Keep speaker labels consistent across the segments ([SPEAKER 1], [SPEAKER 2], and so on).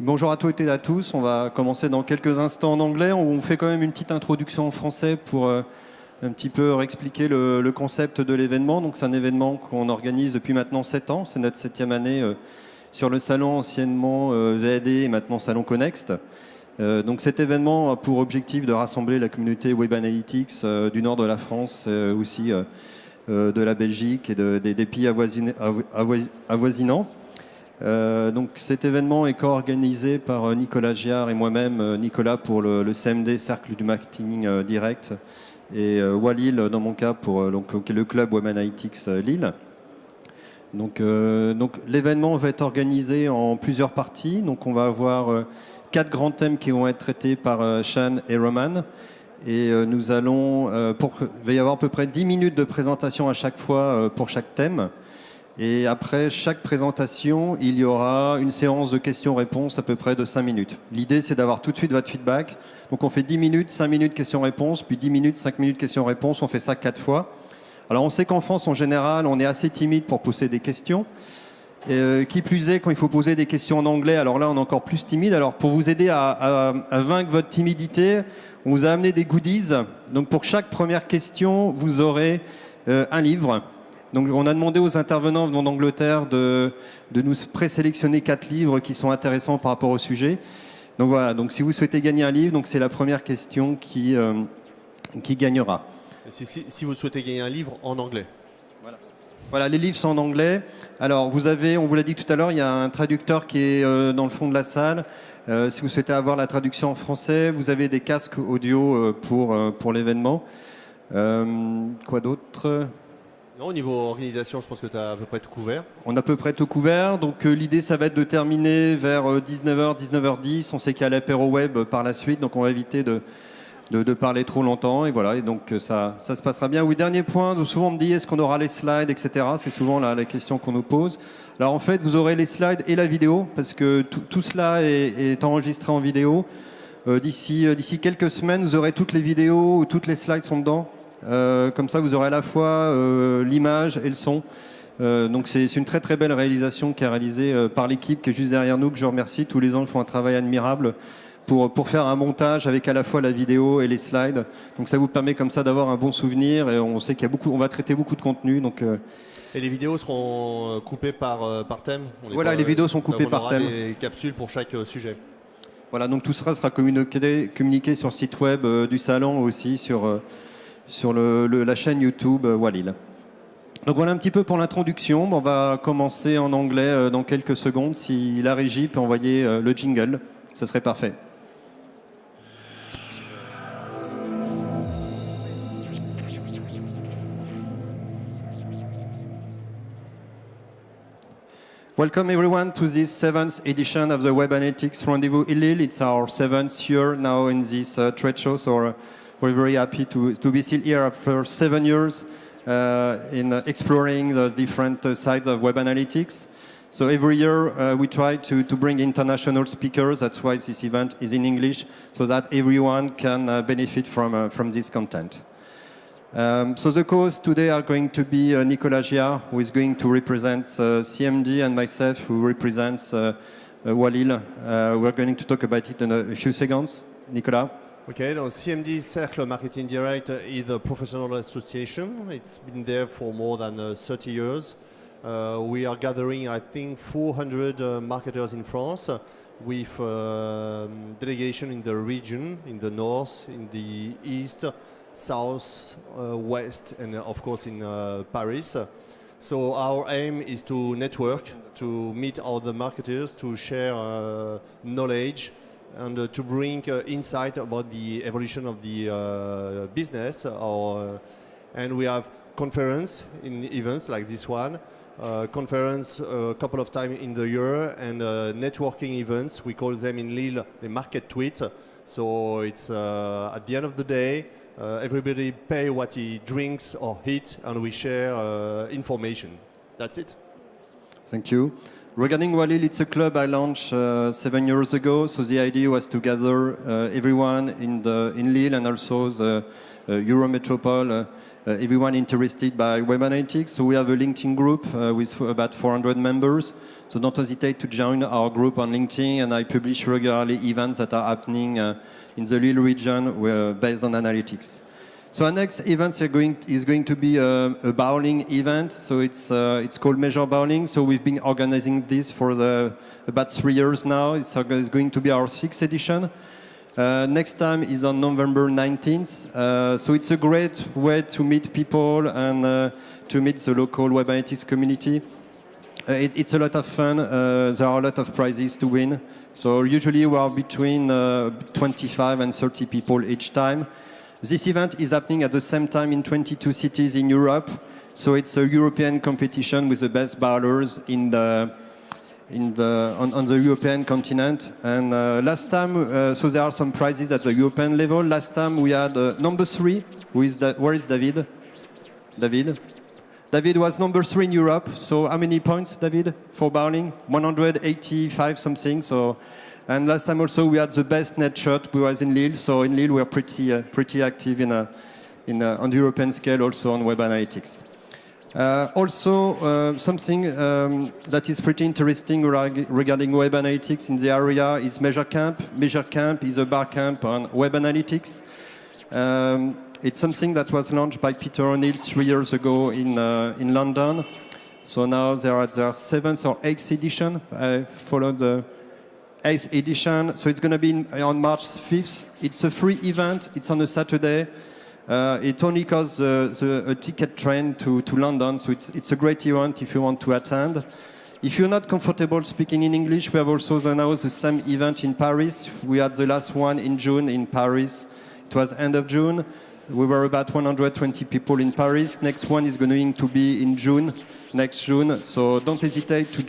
[SPEAKER 1] Bonjour à toutes et à tous, on va commencer dans quelques instants en anglais. On fait quand même une petite introduction en français pour un petit peu réexpliquer le concept de l'événement. Donc c'est un événement qu'on organise depuis maintenant 7 ans, c'est notre 7e année sur le salon anciennement VAD et maintenant salon Conext. Donc cet événement a pour objectif de rassembler la communauté Webanalitycs du nord de la France, aussi de la Belgique et des pays avoisinants. Donc cet événement est co-organisé par Nicolas Giard et moi-même, Nicolas pour le CMD, Cercle du Marketing Direct, et Walil dans mon cas pour le club Webanalitycs Lille. Donc l'événement va être organisé en plusieurs parties. Donc on va avoir 4 grands thèmes qui vont être traités par Sean et Roman. Et nous allons, il va y avoir à peu près 10 minutes de présentation à chaque fois pour chaque thème. Et après chaque présentation, il y aura une séance de questions-réponses à peu près de 5 minutes. L'idée, c'est d'avoir tout de suite votre feedback. Donc on fait 10 minutes, 5 minutes questions-réponses, puis 10 minutes, 5 minutes questions-réponses. On fait ça 4 fois. Alors on sait qu'en France, en général, on est assez timide pour poser des questions. Qui plus est, quand il faut poser des questions en anglais, alors là, on est encore plus timide. Alors pour vous aider à vaincre votre timidité, on vous a amené des goodies. Donc pour chaque première question, vous aurez un livre. Donc on a demandé aux intervenants venant d'Angleterre de nous présélectionner 4 livres qui sont intéressants par rapport au sujet. Donc voilà, donc si vous souhaitez gagner un livre, donc c'est la première question qui gagnera.
[SPEAKER 2] Si vous souhaitez gagner un livre en anglais.
[SPEAKER 1] Voilà, les livres sont en anglais. Alors vous avez, on vous l'a dit tout à l'heure, il y a un traducteur qui est dans le fond de la salle. Si vous souhaitez avoir la traduction en français, vous avez des casques audio pour l'événement. Quoi d'autre ?
[SPEAKER 2] Non, au niveau organisation, je pense que tu as à peu près tout couvert.
[SPEAKER 1] On a à peu près tout couvert. Donc l'idée, ça va être de terminer vers 19h, 19h10. On sait qu'il y a l'apéro web par la suite, donc on va éviter de parler trop longtemps. Et voilà, et donc ça se passera bien. Oui, dernier point, souvent on me dit est-ce qu'on aura les slides, etc. C'est souvent la question qu'on nous pose. Alors en fait, vous aurez les slides et la vidéo, parce que tout cela est enregistré en vidéo. D'ici quelques semaines, vous aurez toutes les vidéos où toutes les slides sont dedans. Comme ça, vous aurez à la fois l'image et le son. Donc c'est une très très belle réalisation qui est réalisée par l'équipe qui est juste derrière nous, que je remercie. Tous les ans, ils font un travail admirable pour faire un montage avec à la fois la vidéo et les slides. Donc ça vous permet comme ça d'avoir un bon souvenir. Et on sait on va traiter beaucoup de contenu. Donc
[SPEAKER 2] et les vidéos seront coupées par thème.
[SPEAKER 1] Voilà, les vidéos sont coupées par thème.
[SPEAKER 2] Des capsules pour chaque sujet.
[SPEAKER 1] Voilà, donc tout ça sera communiqué sur le site web du salon aussi sur la chaîne YouTube Walil. Donc voilà un petit peu pour l'introduction. On va commencer en anglais dans quelques secondes. Si la régie peut envoyer le jingle, ça serait parfait. Welcome everyone to this 7th edition of the Webanalitycs Rendezvous in Lille. It's our 7th year now in this trade show, so we're very happy to be still here after 7 years in exploring the different sides of web analytics. So every year we try to bring international speakers. That's why this event is in English, so that everyone can benefit from this content. So the co-hosts today are going to be Nicolas Giard, who is going to represent CMD, and myself, who represents Walil. We're going to talk about it in a few seconds. Nicolas?
[SPEAKER 2] Okay, the CMD Cercle Marketing Direct is a professional association. It's been there for more than 30 years. We are gathering, I think, 400 marketers in France with delegation in the region, in the north, in the east, south, west, and of course in Paris. So our aim is to network, to meet other marketers, to share knowledge, and to bring insight about the evolution of the business. And we have conference in events like this one, conference a couple of times in the year, and networking events. We call them in Lille the market tweet. So it's at the end of the day, everybody pay what he drinks or eats, and we share information. That's it.
[SPEAKER 1] Thank you. Regarding Walil, it's a club I launched 7 years ago. So the idea was to gather everyone in Lille and also the Eurometropole everyone interested by Webanalitycs. So we have a LinkedIn group with about 400 members. So don't hesitate to join our group on LinkedIn, and I publish regularly events that are happening in the Lille region based on analytics. So our next event is going to be a bowling event. So it's called Measure Bowling. So we've been organizing this for about 3 years now. It's going to be our 6th edition. Next time is on November 19th. So it's a great way to meet people and to meet the local Web Analytics community. It's a lot of fun. There are a lot of prizes to win. So usually we are between 25 and 30 people each time. This event is happening at the same time in 22 cities in Europe. So it's a European competition with the best bowlers on the European continent. And last time, so there are some prizes at the European level. Last time we had number 3. Where is David? David was number 3 in Europe. So how many points, David, for bowling? 185 something. So, and last time also we had the best net shot. We was in Lille. So in Lille we are pretty active on the European scale, also on Web Analytics. Also, something that is pretty interesting regarding Web Analytics in the area is Measure Camp. Measure Camp is a bar camp on Web Analytics. It's something that was launched by Peter O'Neill 3 years ago in London. So now they are at their 7th or 8th edition. I followed the 8th edition. So it's going to be on March 5th. It's a free event. It's on a Saturday. It only costs a ticket train to London. So it's a great event if you want to attend. If you're not comfortable speaking in English, we have also announced the same event in Paris. We had the last one in June in Paris. It was end of June. We were about 120 people in Paris. Next one is going to be in June, next June. So don't hesitate to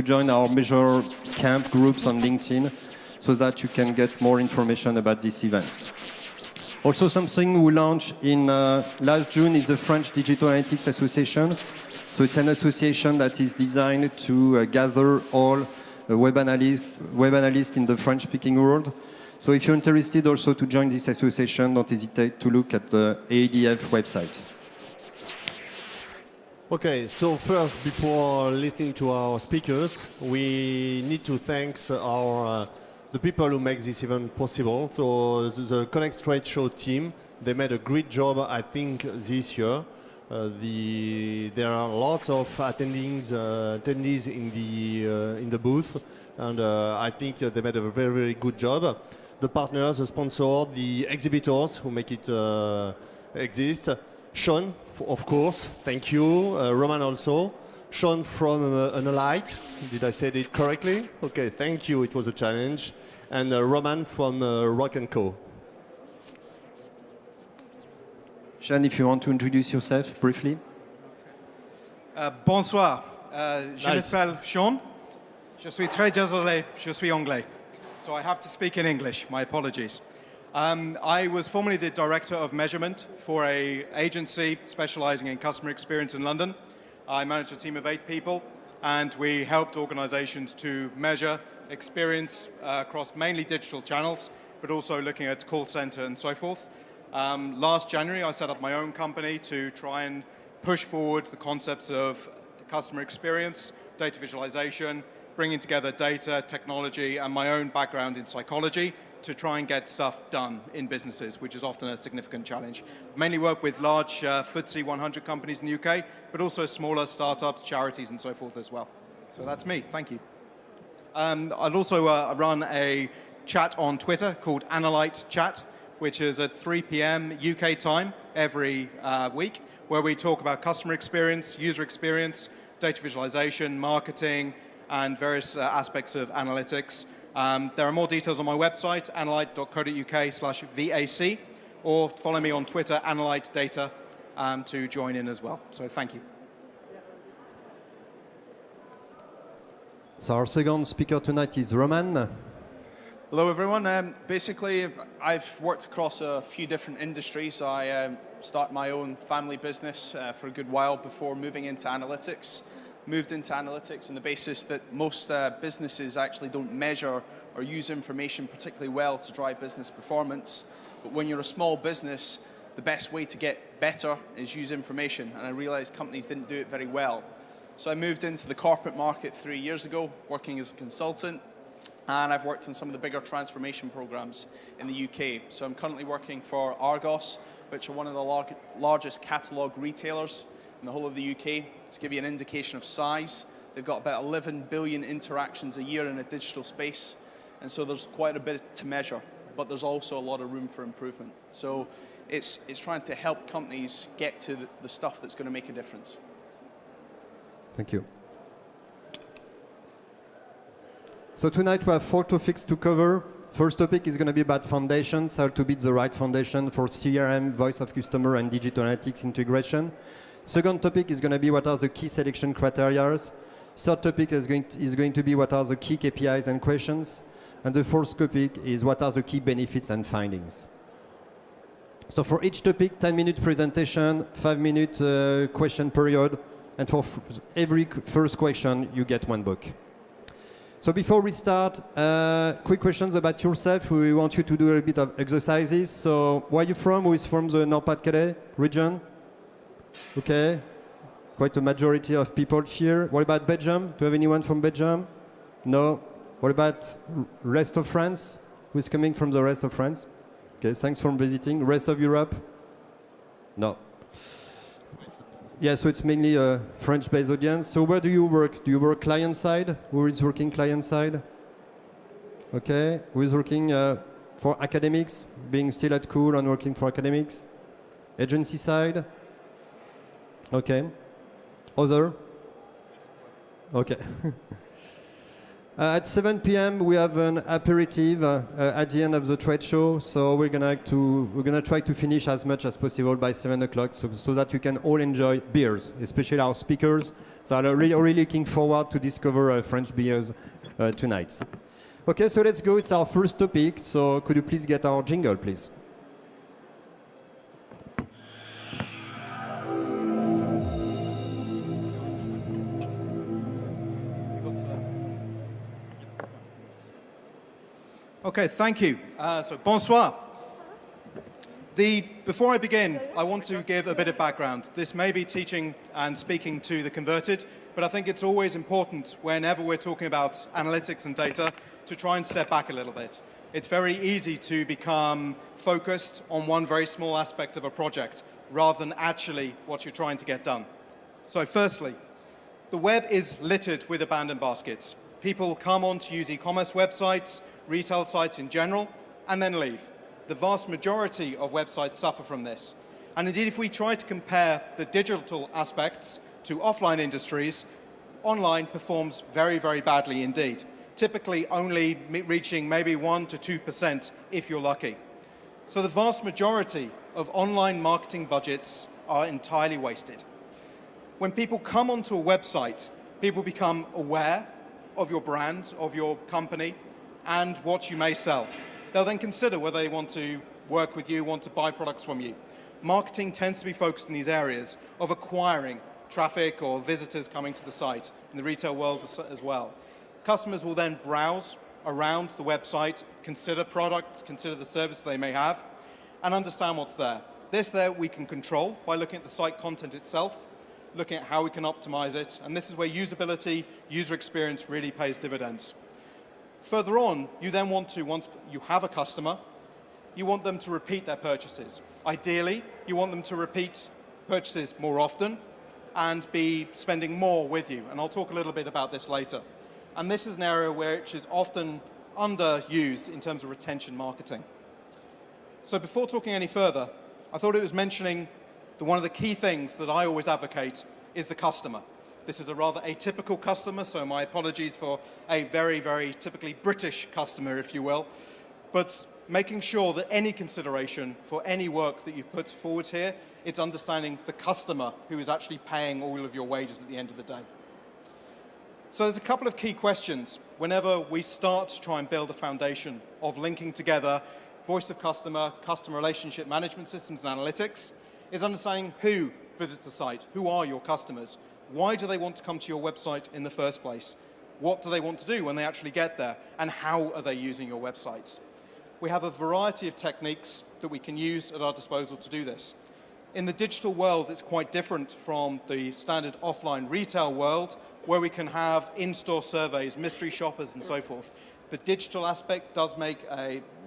[SPEAKER 1] join our Measure Camp groups on LinkedIn so that you can get more information about these events. Also, something we launched in last June is the French Digital Analytics Association. So it's an association that is designed to gather all web analysts in the French-speaking world. So if you're interested also to join this association, don't hesitate to look at the ADF website.
[SPEAKER 2] Okay, so first, before listening to our speakers, we need to thank the people who make this event possible. So the Conext trade show team, they made a great job, I think, this year. There are lots of attendees in the booth, and I think they made a very, very good job. The partners, the sponsors, the exhibitors who make it exist. Sean, of course, thank you. Roman also. Sean from Analyte. Did I say it correctly? Okay, thank you. It was a challenge. And Roman from Rock & Co.
[SPEAKER 1] Sean, if you want to introduce yourself briefly.
[SPEAKER 3] Bonsoir. Je m'appelle Sean. Je suis très désolé. Je suis anglais. So I have to speak in English. My apologies. I was formerly the director of measurement for an agency specializing in customer experience in London. I managed a team of 8 people, and we helped organizations to measure experience across mainly digital channels, but also looking at call center and so forth. Last January, I set up my own company to try and push forward the concepts of customer experience, data visualization, bringing together data, technology, and my own background in psychology to try and get stuff done in businesses, which is often a significant challenge. I mainly work with large FTSE 100 companies in the UK, but also smaller startups, charities, and so forth as well. So that's me. Thank you. I'll also run a chat on Twitter called Analyte Chat, which is at 3 p.m. UK time every week, where we talk about customer experience, user experience, data visualization, marketing, and various aspects of analytics. There are more details on my website, analyte.co.uk/VAC, or follow me on Twitter, AnalyteData, to join in as well. So thank you.
[SPEAKER 1] So our second speaker tonight is Roman.
[SPEAKER 4] Hello everyone. Basically, I've worked across a few different industries. I started my own family business for a good while before moving into analytics. Moved into analytics on the basis that most businesses actually don't measure or use information particularly well to drive business performance. But when you're a small business, the best way to get better is use information, and I realized companies didn't do it very well. So I moved into the corporate market 3 years ago, working as a consultant, and I've worked on some of the bigger transformation programs in the UK. So I'm currently working for Argos, which are one of the largest catalogue retailers in the whole of the UK. To give you an indication of size, they've got about 11 billion interactions a year in a digital space, and so there's quite a bit to measure, but there's also a lot of room for improvement. So it's trying to help companies get to the stuff that's going to make a difference.
[SPEAKER 1] Thank you. So tonight we have 4 topics to cover. First topic is going to be about foundations, how to build the right foundation for CRM, voice of customer, and digital analytics integration. Second topic is going to be what are the key selection criteria. Third topic is going to be what are the key KPIs and questions. And the fourth topic is what are the key benefits and findings. So for each topic, 10-minute presentation, 5-minute question period, and for every first question, you get 1 book. So before we start, quick questions about yourself. We want you to do a bit of exercises. So where are you from? Who is from the Nord-Pas-de-Calais region? Okay, quite a majority of people here. What about Belgium? Do you have anyone from Belgium? No. What about rest of France? Who is coming from the rest of France? Okay, thanks for visiting. Rest of Europe? No. Yeah, so it's mainly a French-based audience. So where do you work? Do you work client-side? Who is working client-side? Okay. Who is working for academics, being still at school and working for academics? Agency side? Okay. Other? Okay. At 7 p.m. we have an aperitif at the end of the trade show, so we're gonna try to finish as much as possible by 7 o'clock, so that you can all enjoy beers, especially our speakers. So I'm really looking forward to discover French beers tonight. Okay, so let's go. It's our first topic. So could you please get our jingle, please?
[SPEAKER 3] Okay, thank you. So bonsoir. Before I begin, I want to give a bit of background. This may be teaching and speaking to the converted, but I think it's always important whenever we're talking about analytics and data to try and step back a little bit. It's very easy to become focused on one very small aspect of a project rather than actually what you're trying to get done. So firstly, the web is littered with abandoned baskets. People come on to use e-commerce websites, retail sites in general, and then leave. The vast majority of websites suffer from this. And indeed, if we try to compare the digital aspects to offline industries, online performs very, very badly indeed, typically only reaching maybe 1% to 2% if you're lucky. So the vast majority of online marketing budgets are entirely wasted. When people come onto a website, people become aware of your brand, of your company, and what you may sell. They'll then consider whether they want to work with you, want to buy products from you. Marketing tends to be focused in these areas of acquiring traffic or visitors coming to the site, in the retail world as well. Customers will then browse around the website, consider products, consider the service they may have, and understand what's there. This there we can control by looking at the site content itself, looking at how we can optimize it, and this is where usability, user experience really pays dividends. Further on, you then want to, once you have a customer, you want them to repeat their purchases. Ideally, you want them to repeat purchases more often and be spending more with you. And I'll talk a little bit about this later. And this is an area which is often underused in terms of retention marketing. So before talking any further, I thought it was mentioning that one of the key things that I always advocate is the customer. This is a rather atypical customer, so my apologies for a very, very typically British customer, if you will. But making sure that any consideration for any work that you put forward here, it's understanding the customer who is actually paying all of your wages at the end of the day. So there's a couple of key questions whenever we start to try and build a foundation of linking together voice of customer, customer relationship management systems and analytics, is understanding who visits the site, who are your customers. Why do they want to come to your website in the first place? What do they want to do when they actually get there? And how are they using your websites? we have a variety of techniques that we can use at our disposal to do this. In the digital world, it's quite different from the standard offline retail world, where we can have in-store surveys, mystery shoppers, and so forth. The digital aspect does make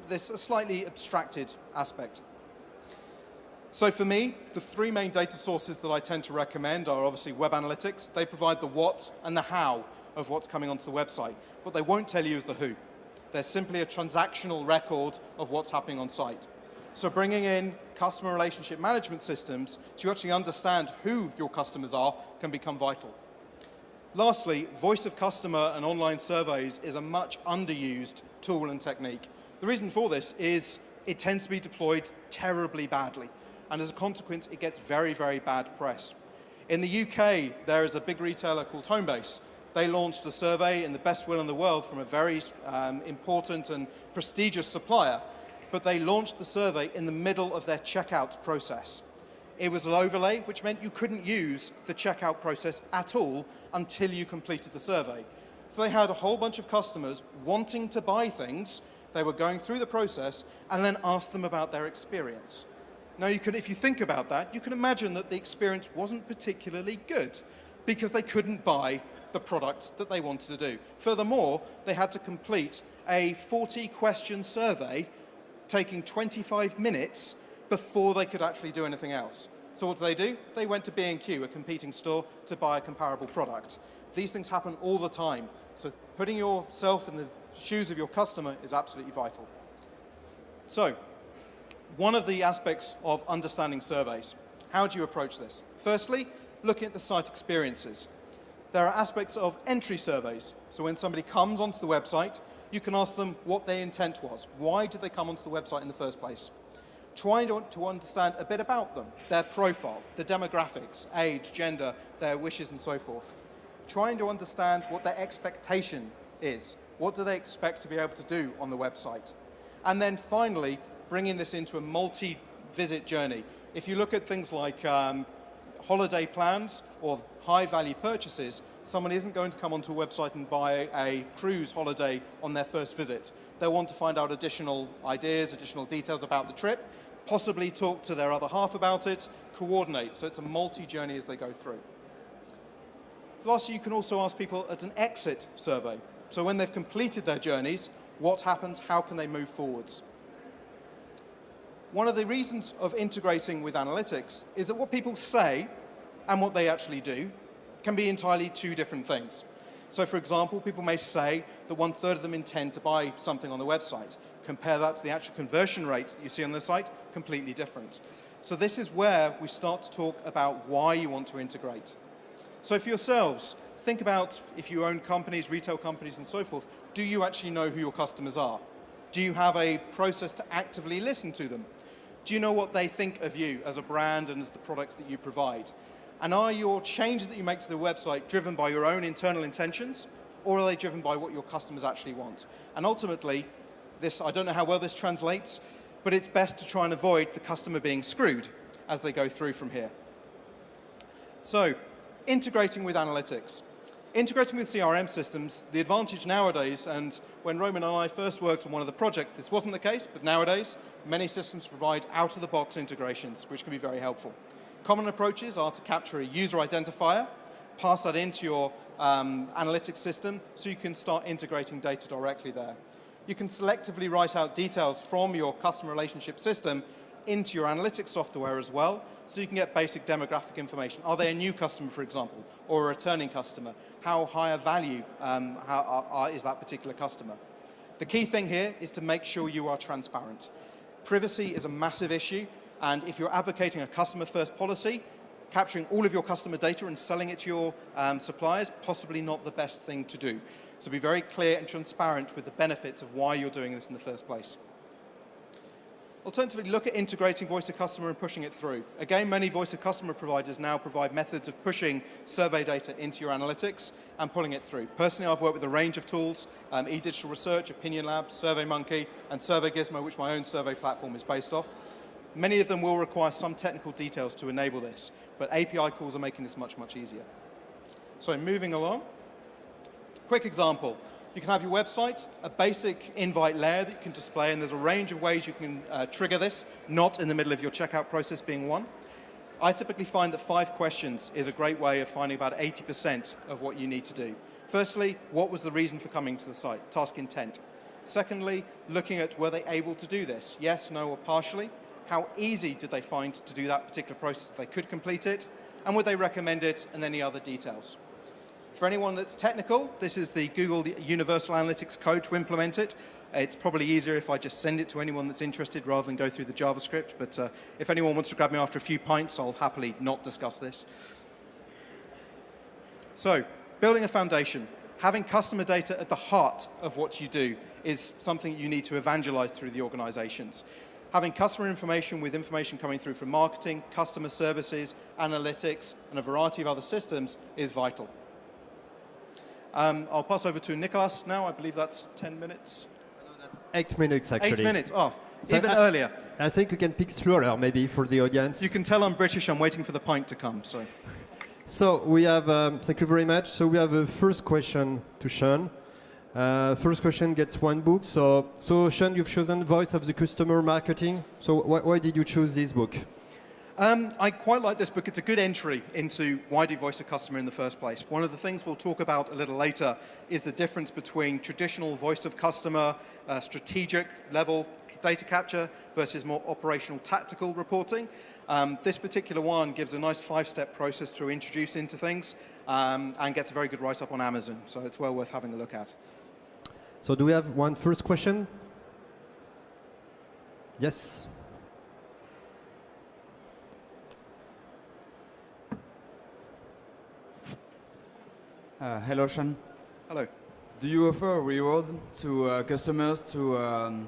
[SPEAKER 3] this a slightly abstracted aspect. So for me, the three main data sources that I tend to recommend are obviously Webanalitycs. They provide the what and the how of what's coming onto the website. What they won't tell you is the who. They're simply a transactional record of what's happening on site. So bringing in customer relationship management systems to actually understand who your customers are can become vital. Lastly, voice of customer and online surveys is a much underused tool and technique. The reason for this is it tends to be deployed terribly badly, and as a consequence, it gets very, very bad press. In the UK, there is a big retailer called Homebase. They launched a survey in the best will in the world from a very important and prestigious supplier, but they launched the survey in the middle of their checkout process. It was an overlay, which meant you couldn't use the checkout process at all until you completed the survey. So they had a whole bunch of customers wanting to buy things. They were going through the process and then asked them about their experience. Now, if you think about that, you can imagine that the experience wasn't particularly good because they couldn't buy the products that they wanted to do. Furthermore, they had to complete a 40-question survey taking 25 minutes before they could actually do anything else. So what do? They went to B&Q, a competing store, to buy a comparable product. These things happen all the time. So putting yourself in the shoes of your customer is absolutely vital. So one of the aspects of understanding surveys, how do you approach this? Firstly, looking at the site experiences. There are aspects of entry surveys. So when somebody comes onto the website, you can ask them what their intent was. Why did they come onto the website in the first place? Trying to understand a bit about them, their profile, the demographics, age, gender, their wishes, and so forth. Trying to understand what their expectation is. What do they expect to be able to do on the website? And then finally, bringing this into a multi-visit journey. If you look at things like holiday plans or high-value purchases, someone isn't going to come onto a website and buy a cruise holiday on their first visit. They'll want to find out additional ideas, additional details about the trip, possibly talk to their other half about it, coordinate. So it's a multi-journey as they go through. Lastly, you can also ask people at an exit survey. So when they've completed their journeys, what happens? How can they move forwards? One of the reasons of integrating with analytics is that what people say and what they actually do can be entirely two different things. So for example, people may say that 1/3 of them intend to buy something on the website. Compare that to the actual conversion rates that you see on the site, completely different. So this is where we start to talk about why you want to integrate. So for yourselves, think about if you own companies, retail companies, and so forth, do you actually know who your customers are? Do you have a process to actively listen to them? Do you know what they think of you as a brand and as the products that you provide? And are your changes that you make to the website driven by your own internal intentions, or are they driven by what your customers actually want? And ultimately, I don't know how well this translates, but it's best to try and avoid the customer being screwed as they go through from here. So, integrating with analytics. Integrating with CRM systems, the advantage nowadays, and when Roman and I first worked on one of the projects, this wasn't the case, but nowadays, many systems provide out-of-the-box integrations, which can be very helpful. Common approaches are to capture a user identifier, pass that into your analytics system so you can start integrating data directly there. You can selectively write out details from your customer relationship system into your analytics software as well, so you can get basic demographic information. Are they a new customer, for example, or a returning customer? How high a value is that particular customer? The key thing here is to make sure you are transparent. Privacy is a massive issue, and if you're advocating a customer-first policy, capturing all of your customer data and selling it to your suppliers, possibly not the best thing to do. So be very clear and transparent with the benefits of why you're doing this in the first place. Alternatively, look at integrating voice of customer and pushing it through. Again, many voice of customer providers now provide methods of pushing survey data into your analytics and pulling it through. Personally, I've worked with a range of tools, eDigital Research, Opinion Lab, SurveyMonkey, and Survey Gizmo, which my own survey platform is based off. Many of them will require some technical details to enable this, but API calls are making this much, much easier. So moving along, quick example. You can have your website, a basic invite layer that you can display, and there's a range of ways you can trigger this, not in the middle of your checkout process being one. I typically find that 5 questions is a great way of finding about 80% of what you need to do. Firstly, what was the reason for coming to the site? Task intent. Secondly, looking at were they able to do this? Yes, no, or partially. How easy did they find to do that particular process if they could complete it? And would they recommend it, and any other details? For anyone that's technical, this is the Google Universal Analytics code to implement it. It's probably easier if I just send it to anyone that's interested rather than go through the JavaScript, but if anyone wants to grab me after a few pints, I'll happily not discuss this. So, building a foundation. Having customer data at the heart of what you do is something you need to evangelize through the organizations. Having customer information with information coming through from marketing, customer services, analytics, and a variety of other systems is vital. I'll pass over to Nicolas now. I believe that's 10 minutes.
[SPEAKER 1] 8 minutes, actually.
[SPEAKER 3] 8 minutes, oh,
[SPEAKER 1] So
[SPEAKER 3] even earlier.
[SPEAKER 1] I think we can pick slower, maybe, for the audience.
[SPEAKER 3] You can tell I'm British, I'm waiting for the pint to come, so.
[SPEAKER 1] So we have, thank you very much. So we have a first question to Sean. First question gets 1 book. So Sean, you've chosen Voice of the Customer Marketing. So why did you choose this book?
[SPEAKER 3] I quite like this book. It's a good entry into why do you voice a customer in the first place. One of the things we'll talk about a little later is the difference between traditional voice of customer, strategic level data capture versus more operational tactical reporting. This particular one gives a nice 5-step process to introduce into things and gets a very good write-up on Amazon. So it's well worth having a look at.
[SPEAKER 1] So do we have one first question? Yes.
[SPEAKER 5] Hello, Sean.
[SPEAKER 3] Hello.
[SPEAKER 5] Do you offer a reward to customers to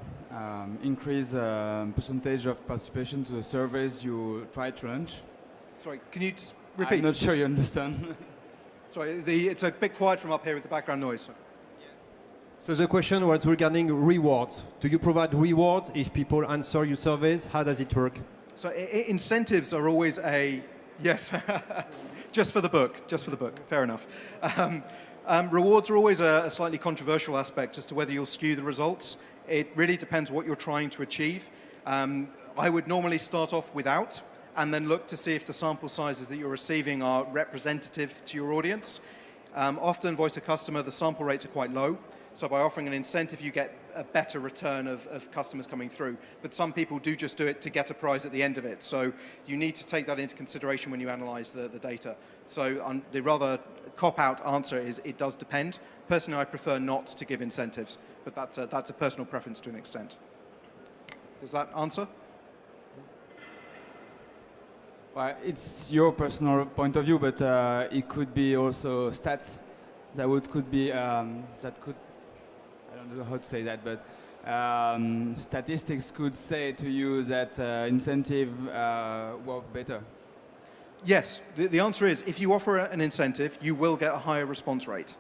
[SPEAKER 5] increase percentage of participation to the surveys you try to launch?
[SPEAKER 3] Sorry, can you just repeat?
[SPEAKER 5] I'm not sure you understand.
[SPEAKER 3] Sorry, it's a bit quiet from up here with the background noise.
[SPEAKER 1] So the question was regarding rewards. Do you provide rewards if people answer your surveys? How does it work?
[SPEAKER 3] So incentives are always a, yes, just for the book, fair enough. Rewards are always a slightly controversial aspect as to whether you'll skew the results. It really depends what you're trying to achieve. I would normally start off without and then look to see if the sample sizes that you're receiving are representative to your audience. Often, voice of customer, the sample rates are quite low. So by offering an incentive, you get a better return of customers coming through. But some people do just do it to get a prize at the end of it. So you need to take that into consideration when you analyze the data. So the rather cop-out answer is it does depend. Personally, I prefer not to give incentives, but that's a personal preference to an extent. Does that answer?
[SPEAKER 5] Well, it's your personal point of view, but it could be also stats that could be that could. I don't know how to say that, but statistics could say to you that incentive work better.
[SPEAKER 3] Yes, the answer is if you offer an incentive, you will get a higher response rate.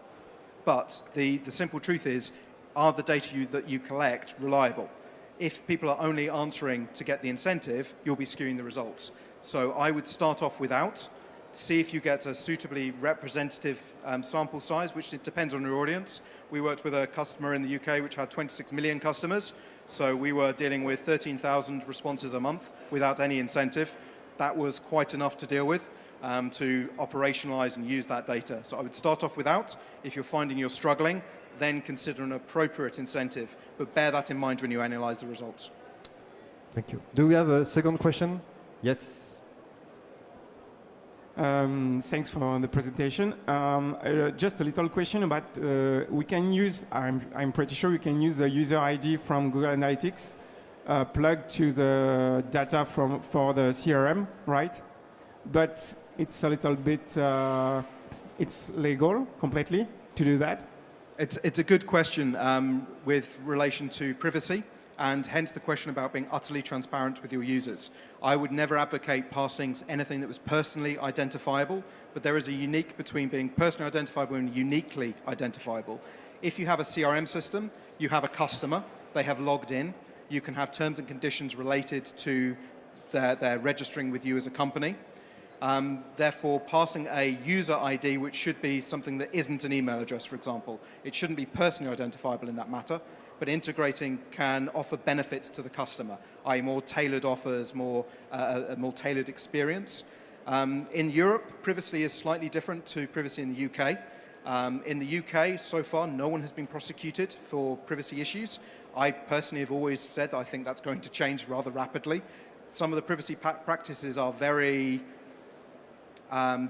[SPEAKER 3] But the simple truth is, are the data that you collect reliable? If people are only answering to get the incentive, you'll be skewing the results. So I would start off without, see if you get a suitably representative sample size, which it depends on your audience. We worked with a customer in the UK which had 26 million customers. So we were dealing with 13,000 responses a month without any incentive. That was quite enough to deal with to operationalize and use that data. So I would start off without. If you're finding you're struggling, then consider an appropriate incentive. But bear that in mind when you analyze the results.
[SPEAKER 1] Thank you. Do we have a second question? Yes.
[SPEAKER 6] Thanks for the presentation. Just a little question about we can use, I'm pretty sure we can use the user ID from Google Analytics plugged to the data for the CRM, right? But it's a little bit, it's legal completely to do that?
[SPEAKER 3] It's a good question with relation to privacy, and hence the question about being utterly transparent with your users. I would never advocate passing anything that was personally identifiable, but there is a unique between being personally identifiable and uniquely identifiable. If you have a CRM system, you have a customer, they have logged in, you can have terms and conditions related to their registering with you as a company. Therefore, passing a user ID, which should be something that isn't an email address, for example. It shouldn't be personally identifiable in that matter, but integrating can offer benefits to the customer, i.e. more tailored offers, a more tailored experience. In Europe, privacy is slightly different to privacy in the UK. In the UK, so far, no one has been prosecuted for privacy issues. I personally have always said that I think that's going to change rather rapidly. Some of the privacy practices are very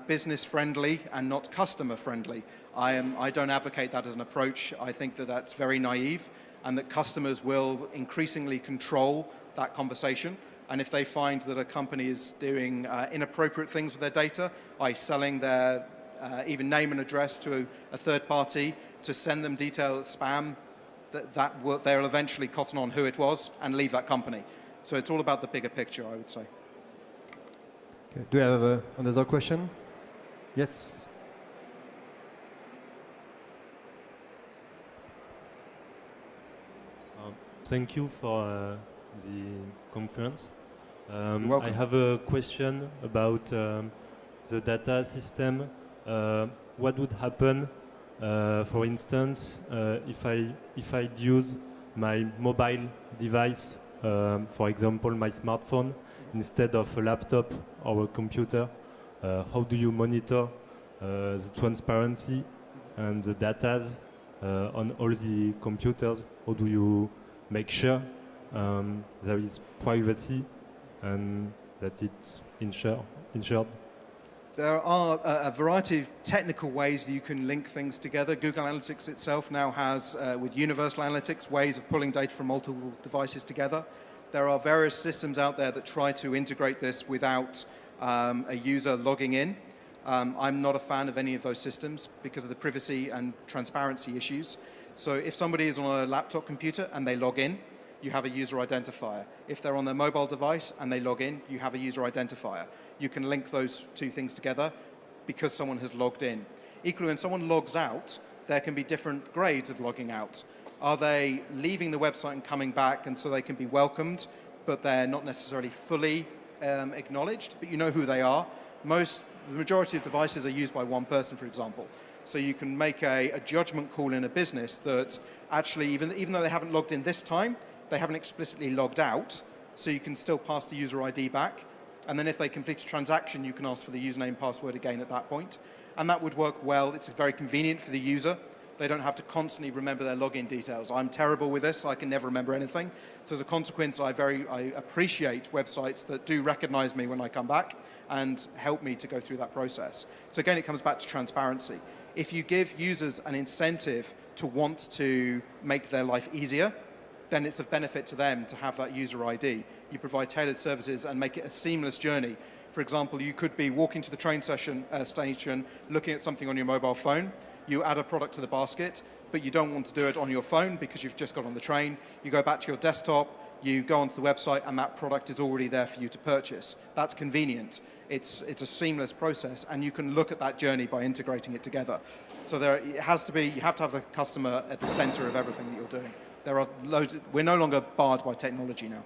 [SPEAKER 3] business friendly and not customer friendly. I don't advocate that as an approach. I think that that's very naive and that customers will increasingly control that conversation. And if they find that a company is doing inappropriate things with their data, by selling their even name and address to a third party to send them details, spam, they'll eventually cotton on who it was and leave that company. So it's all about the bigger picture, I would say.
[SPEAKER 1] Okay. Do you have another question? Yes.
[SPEAKER 7] Thank you for the conference.
[SPEAKER 3] You're welcome.
[SPEAKER 7] I have a question about the data system. What would happen, for instance, if I use my mobile device, for example, my smartphone, instead of a laptop or a computer? How do you monitor the transparency and the data on all the computers? How do you make sure there is privacy and that it's insured?
[SPEAKER 3] There are a variety of technical ways that you can link things together. Google Analytics itself now has, with Universal Analytics, ways of pulling data from multiple devices together. There are various systems out there that try to integrate this without a user logging in. I'm not a fan of any of those systems because of the privacy and transparency issues. So if somebody is on a laptop computer and they log in, you have a user identifier. If they're on their mobile device and they log in, you have a user identifier. You can link those two things together because someone has logged in. Equally, when someone logs out, there can be different grades of logging out. Are they leaving the website and coming back, and so they can be welcomed, but they're not necessarily fully acknowledged, but you know who they are? The majority of devices are used by one person, for example. So you can make a judgment call in a business that actually, even though they haven't logged in this time, they haven't explicitly logged out, so you can still pass the user ID back. And then if they complete a transaction, you can ask for the username password again at that point. And that would work well. It's very convenient for the user. They don't have to constantly remember their login details. I'm terrible with this. I can never remember anything. So as a consequence, I appreciate websites that do recognize me when I come back and help me to go through that process. So again, it comes back to transparency. If you give users an incentive to want to make their life easier, then it's of benefit to them to have that user ID. You provide tailored services and make it a seamless journey. For example, you could be walking to the train station, looking at something on your mobile phone. You add a product to the basket, but you don't want to do it on your phone because you've just got on the train. You go back to your desktop, you go onto the website, and that product is already there for you to purchase. That's convenient. It's a seamless process, and you can look at that journey by integrating it together. So you have to have the customer at the center of everything that you're doing. We're no longer barred by technology now.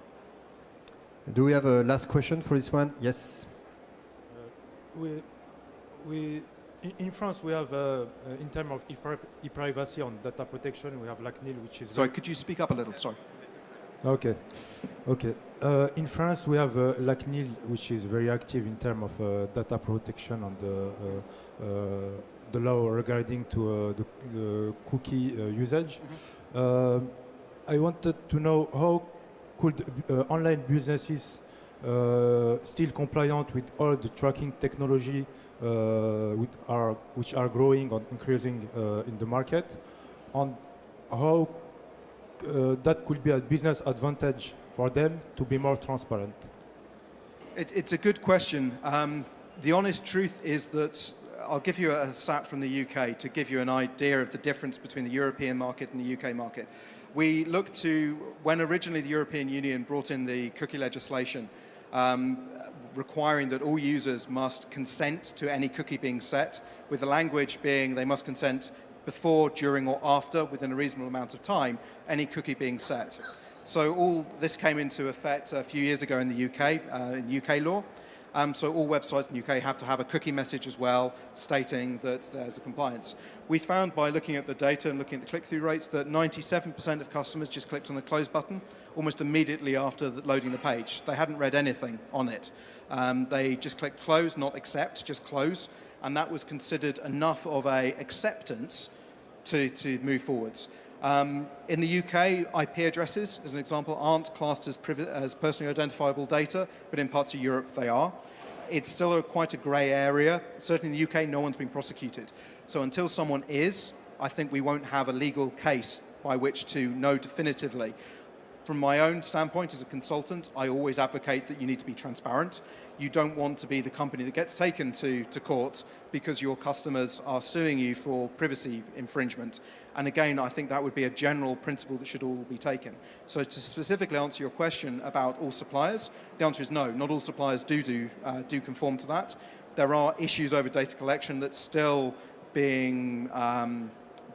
[SPEAKER 1] Do we have a last question for this one? Yes.
[SPEAKER 8] In France, we have, in terms of e-privacy on data protection, we have LACNIL, which is...
[SPEAKER 3] Sorry, could you speak up a little? Sorry.
[SPEAKER 8] Okay. In France, we have LACNIL, which is very active in terms of data protection on the law regarding to the cookie usage. Mm-hmm. I wanted to know how could online businesses still compliant with all the tracking technology which are growing or increasing in the market, and how that could be a business advantage for them to be more transparent?
[SPEAKER 3] It's a good question. The honest truth is that I'll give you a stat from the UK to give you an idea of the difference between the European market and the UK market. We looked to when originally the European Union brought in the cookie legislation, requiring that all users must consent to any cookie being set, with the language being they must consent before, during, or after, within a reasonable amount of time, any cookie being set. So all this came into effect a few years ago in the UK, in UK law. So all websites in the UK have to have a cookie message as well, stating that there's a compliance. We found by looking at the data and looking at the click-through rates that 97% of customers just clicked on the close button almost immediately after loading the page. They hadn't read anything on it. They just clicked close, not accept, just close. And that was considered enough of a acceptance to move forwards. In the UK, IP addresses, as an example, aren't classed as personally identifiable data, but in parts of Europe they are. It's still quite a grey area. Certainly in the UK, no one's been prosecuted. So until someone is, I think we won't have a legal case by which to know definitively. From my own standpoint as a consultant, I always advocate that you need to be transparent. You don't want to be the company that gets taken to court because your customers are suing you for privacy infringement. And again, I think that would be a general principle that should all be taken. So to specifically answer your question about all suppliers, the answer is no. Not all suppliers do conform to that. There are issues over data collection that's still being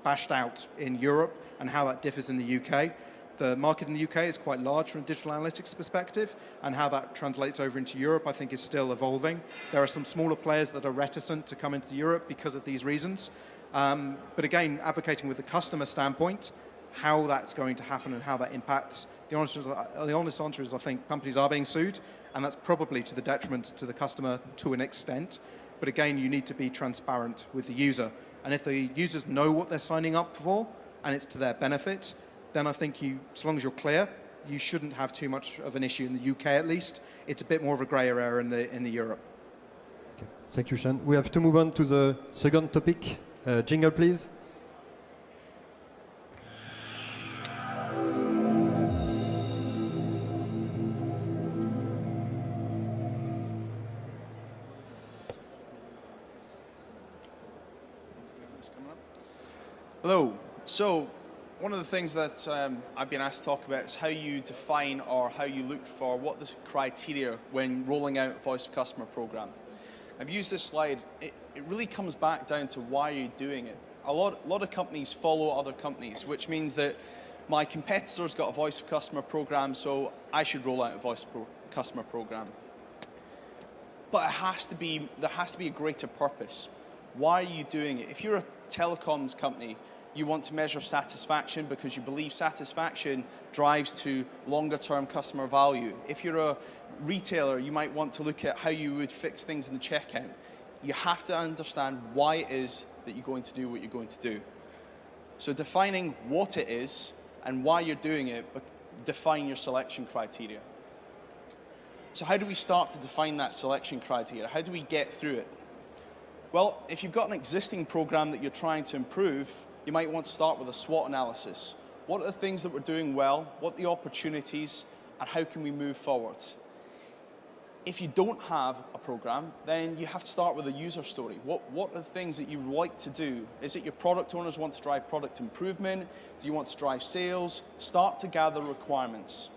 [SPEAKER 3] bashed out in Europe and how that differs in the UK. The market in the UK is quite large from a digital analytics perspective, and how that translates over into Europe, I think, is still evolving. There are some smaller players that are reticent to come into Europe because of these reasons. But again, advocating with the customer standpoint, how that's going to happen and how that impacts, the honest answer is I think companies are being sued, and that's probably to the detriment to the customer to an extent. But again, you need to be transparent with the user. And if the users know what they're signing up for, and it's to their benefit, then I think as long as you're clear, you shouldn't have too much of an issue in the UK at least. It's a bit more of a grey area in the Europe.
[SPEAKER 1] Okay. Thank you, Sean. We have to move on to the second topic. Jingle, please.
[SPEAKER 4] Hello. So, one of the things that I've been asked to talk about is how you define or how you look for what the criteria when rolling out a voice of customer program. I've used this slide. It really comes back down to why you're doing it. A lot of companies follow other companies, which means that my competitor's got a voice of customer program, so I should roll out a voice of customer program. But there has to be a greater purpose. Why are you doing it? If you're a telecoms company, you want to measure satisfaction because you believe satisfaction drives to longer-term customer value. If you're a retailer, you might want to look at how you would fix things in the checkout. You have to understand why it is that you're going to do what you're going to do. So defining what it is and why you're doing it, but define your selection criteria. So how do we start to define that selection criteria? How do we get through it? Well, if you've got an existing program that you're trying to improve, you might want to start with a SWOT analysis. What are the things that we're doing well? What are the opportunities? And how can we move forward? If you don't have a program, then you have to start with a user story. What are the things that you would like to do? Is it your product owners want to drive product improvement? Do you want to drive sales? Start to gather requirements.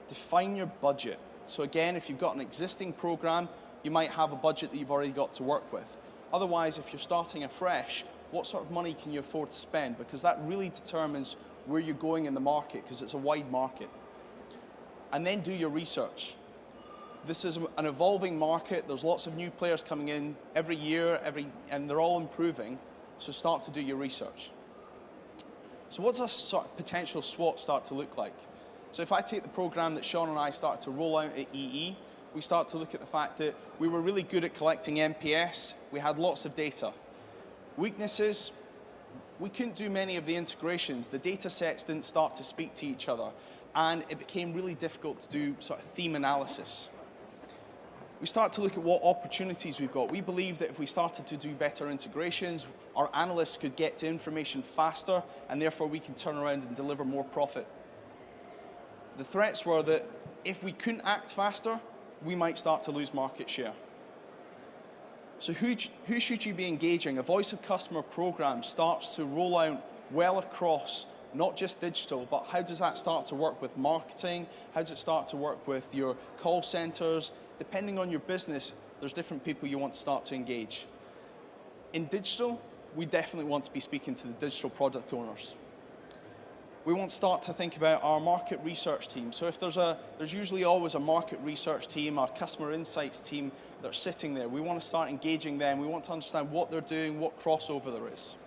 [SPEAKER 4] Define your budget. So again, if you've got an existing program, you might have a budget that you've already got to work with. Otherwise, if you're starting afresh, what sort of money can you afford to spend? Because that really determines where you're going in the market, because it's a wide market. And then do your research. This is an evolving market. There's lots of new players coming in every year, and they're all improving. So start to do your research. So what's a sort of potential SWOT start to look like? So if I take the program that Sean and I started to roll out at EE, we start to look at the fact that we were really good at collecting NPS. We had lots of data. Weaknesses, we couldn't do many of the integrations. The data sets didn't start to speak to each other, and it became really difficult to do sort of theme analysis. We start to look at what opportunities we've got. We believe that if we started to do better integrations, our analysts could get to information faster, and therefore we can turn around and deliver more profit. The threats were that if we couldn't act faster, we might start to lose market share. So who should you be engaging? A voice of customer program starts to roll out well across not just digital, but how does that start to work with marketing? How does it start to work with your call centers? Depending on your business, there's different people you want to start to engage. In digital, we definitely want to be speaking to the digital product owners. we want to start to think about our market research team. So if there's usually always a market research team, a customer insights team that are sitting there. We want to start engaging them. We want to understand what they're doing, what crossover there is.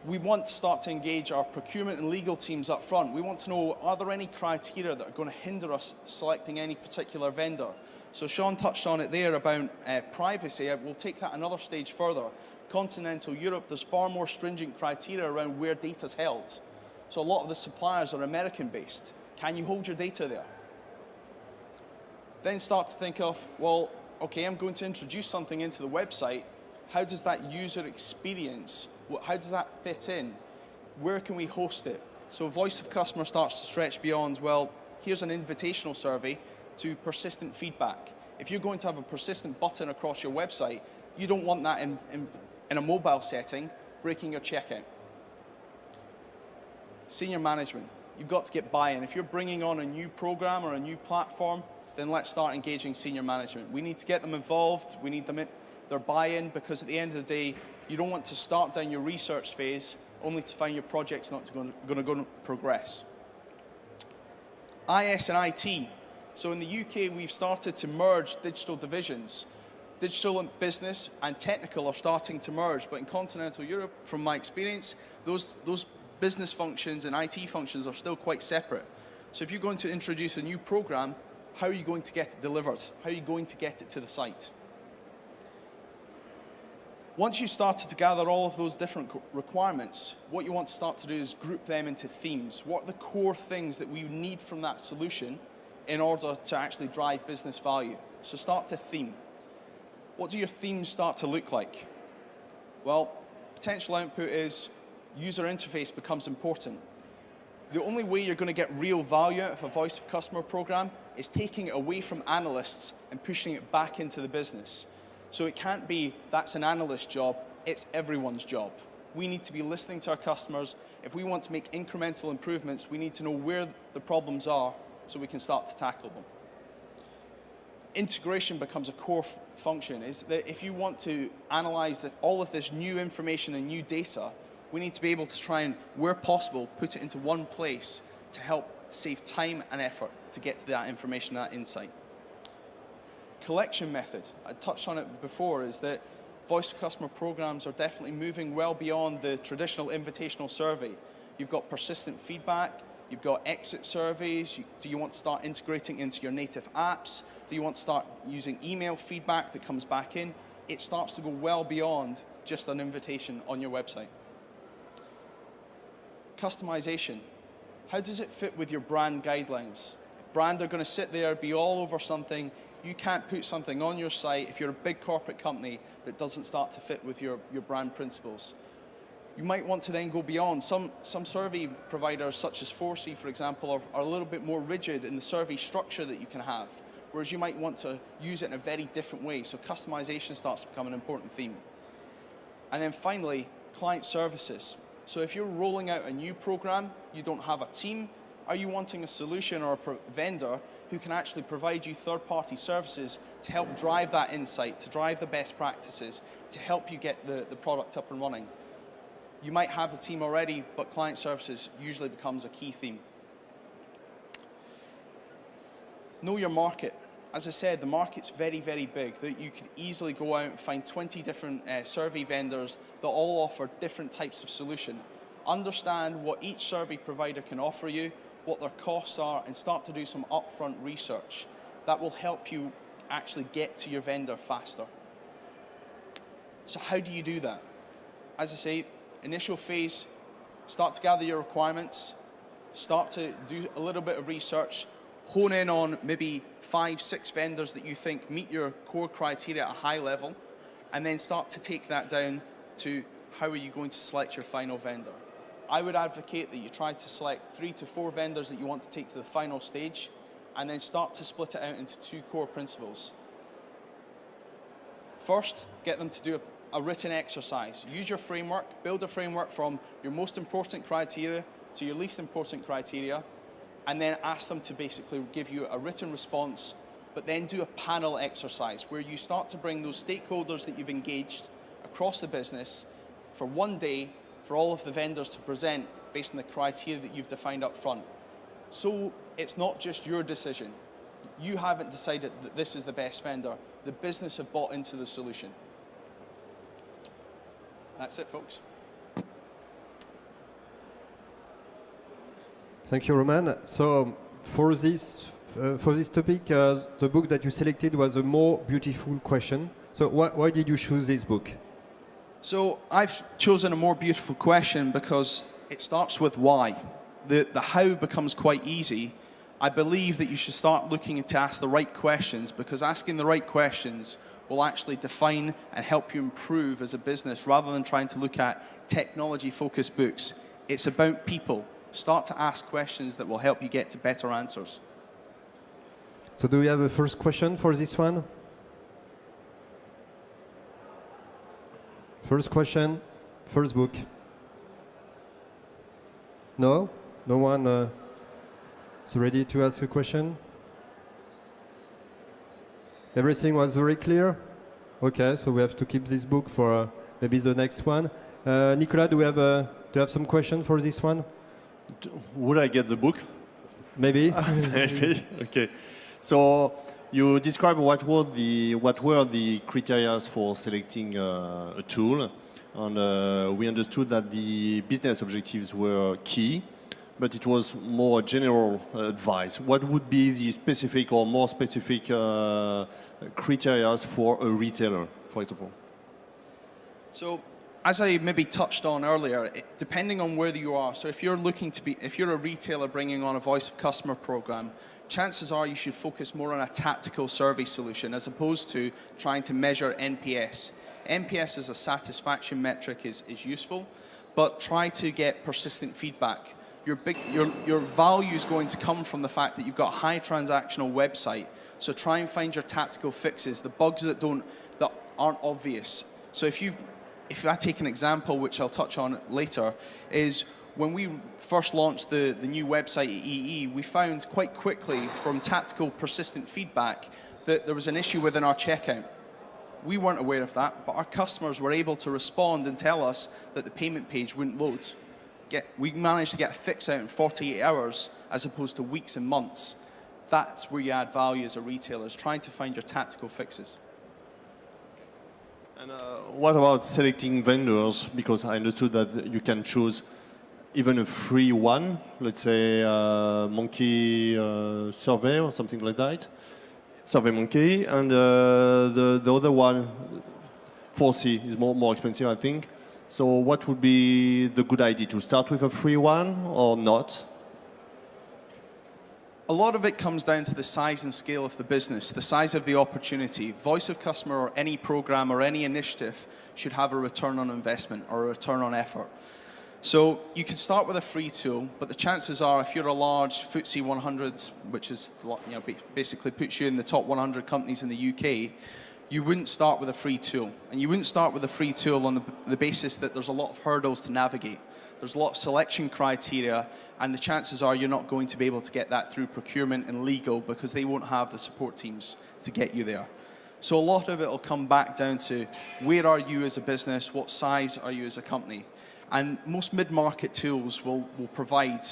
[SPEAKER 4] We want to start to engage our procurement and legal teams up front. We want to know, are there any criteria that are going to hinder us selecting any particular vendor? So Sean touched on it there about privacy. We'll take that another stage further. Continental Europe, there's far more stringent criteria around where data's held. So a lot of the suppliers are American-based. Can you hold your data there? Then start to think of, well, okay, I'm going to introduce something into the website. How does that user experience, how does that fit in? Where can we host it? So voice of customer starts to stretch beyond, well, here's an invitational survey to persistent feedback. If you're going to have a persistent button across your website, you don't want that in a mobile setting, breaking your checkout. Senior management, you've got to get buy-in. If you're bringing on a new program or a new platform, then let's start engaging senior management. We need to get them involved. We need their buy-in, because at the end of the day, you don't want to start down your research phase only to find your project's not going to progress. IS and IT. So in the UK, we've started to merge digital divisions. Digital and business and technical are starting to merge, but in continental Europe, from my experience, those business functions and IT functions are still quite separate. So if you're going to introduce a new program, how are you going to get it delivered? How are you going to get it to the site? Once you've started to gather all of those different requirements, what you want to start to do is group them into themes. What are the core things that we need from that solution in order to actually drive business value? So start to theme. What do your themes start to look like? Well, potential output is user interface becomes important. The only way you're going to get real value out of a voice of customer program is taking it away from analysts and pushing it back into the business. So it can't be, that's an analyst job, it's everyone's job. We need to be listening to our customers. If we want to make incremental improvements, we need to know where the problems are so we can start to tackle them. Integration becomes a core function. Is that if you want to analyze all of this new information and new data, we need to be able to try and, where possible, put it into one place to help save time and effort to get to that information, that insight. Collection method, I touched on it before, is that voice of customer programs are definitely moving well beyond the traditional invitational survey. You've got persistent feedback, you've got exit surveys. Do you want to start integrating into your native apps? Do you want to start using email feedback that comes back in? It starts to go well beyond just an invitation on your website. Customization. How does it fit with your brand guidelines? Brand are going to sit there, be all over something. You can't put something on your site if you're a big corporate company that doesn't start to fit with your brand principles. You might want to then go beyond. Some survey providers, such as 4C, for example, are a little bit more rigid in the survey structure that you can have, whereas you might want to use it in a very different way. So customization starts to become an important theme. And then finally, client services. So if you're rolling out a new program, you don't have a team, are you wanting a solution or a vendor who can actually provide you third-party services to help drive that insight, to drive the best practices, to help you get the product up and running? You might have a team already, but client services usually becomes a key theme. Know your market. As I said, the market's very, very big. That you can easily go out and find 20 different survey vendors that all offer different types of solution. Understand what each survey provider can offer you, what their costs are, and start to do some upfront research. That will help you actually get to your vendor faster. So how do you do that? As I say, initial phase, start to gather your requirements, start to do a little bit of research, hone in on maybe 5, 6 vendors that you think meet your core criteria at a high level, and then start to take that down to how are you going to select your final vendor. I would advocate that you try to select 3 to 4 vendors that you want to take to the final stage, and then start to split it out into 2 core principles. First, get them to do a written exercise. Use your framework, build a framework from your most important criteria to your least important criteria, and then ask them to basically give you a written response, but then do a panel exercise where you start to bring those stakeholders that you've engaged across the business for one day for all of the vendors to present based on the criteria that you've defined up front. So it's not just your decision. You haven't decided that this is the best vendor. The business have bought into the solution. That's it, folks.
[SPEAKER 1] Thank you, Roman. So for this topic, the book that you selected was a more beautiful question. So why did you choose this book?
[SPEAKER 4] So I've chosen a more beautiful question because it starts with why. The how becomes quite easy. I believe that you should start looking to ask the right questions, because asking the right questions will actually define and help you improve as a business rather than trying to look at technology-focused books. It's about people. Start to ask questions that will help you get to better answers.
[SPEAKER 1] So do we have a first question for this one? First question, first book. No? No one is ready to ask a question? Everything was very clear? Okay, so we have to keep this book for maybe the next one. Nicolas, do you have some question for this one?
[SPEAKER 2] Would I get the book?
[SPEAKER 1] Maybe.
[SPEAKER 2] Maybe. Okay. So you described what were the criteria for selecting a tool, and we understood that the business objectives were key, but it was more general advice. What would be the specific or more specific criteria for a retailer, for example?
[SPEAKER 4] So, as I maybe touched on earlier, depending on where you are, so if you're a retailer bringing on a voice of customer program, chances are you should focus more on a tactical survey solution as opposed to trying to measure NPS. NPS as a satisfaction metric is useful, but try to get persistent feedback. Your value is going to come from the fact that you've got a high transactional website, so try and find your tactical fixes, the bugs that aren't obvious. So if I take an example, which I'll touch on later, is when we first launched the new website at EE, we found quite quickly from tactical persistent feedback that there was an issue within our checkout. We weren't aware of that, but our customers were able to respond and tell us that the payment page wouldn't load. We managed to get a fix out in 48 hours as opposed to weeks and months. That's where you add value as a retailer, is trying to find your tactical fixes.
[SPEAKER 2] And what about selecting vendors? Because I understood that you can choose even a free one, let's say Monkey Survey or something like that, SurveyMonkey, and the other one, 4C, is more expensive, I think. So what would be the good idea, to start with a free one or not?
[SPEAKER 4] A lot of it comes down to the size and scale of the business, the size of the opportunity. Voice of customer or any program or any initiative should have a return on investment or a return on effort. So you can start with a free tool, but the chances are if you're a large FTSE 100, which is, basically puts you in the top 100 companies in the UK, you wouldn't start with a free tool. And you wouldn't start with a free tool on the basis that there's a lot of hurdles to navigate. There's a lot of selection criteria, and the chances are you're not going to be able to get that through procurement and legal because they won't have the support teams to get you there. So a lot of it will come back down to where are you as a business, what size are you as a company. And most mid-market tools will provide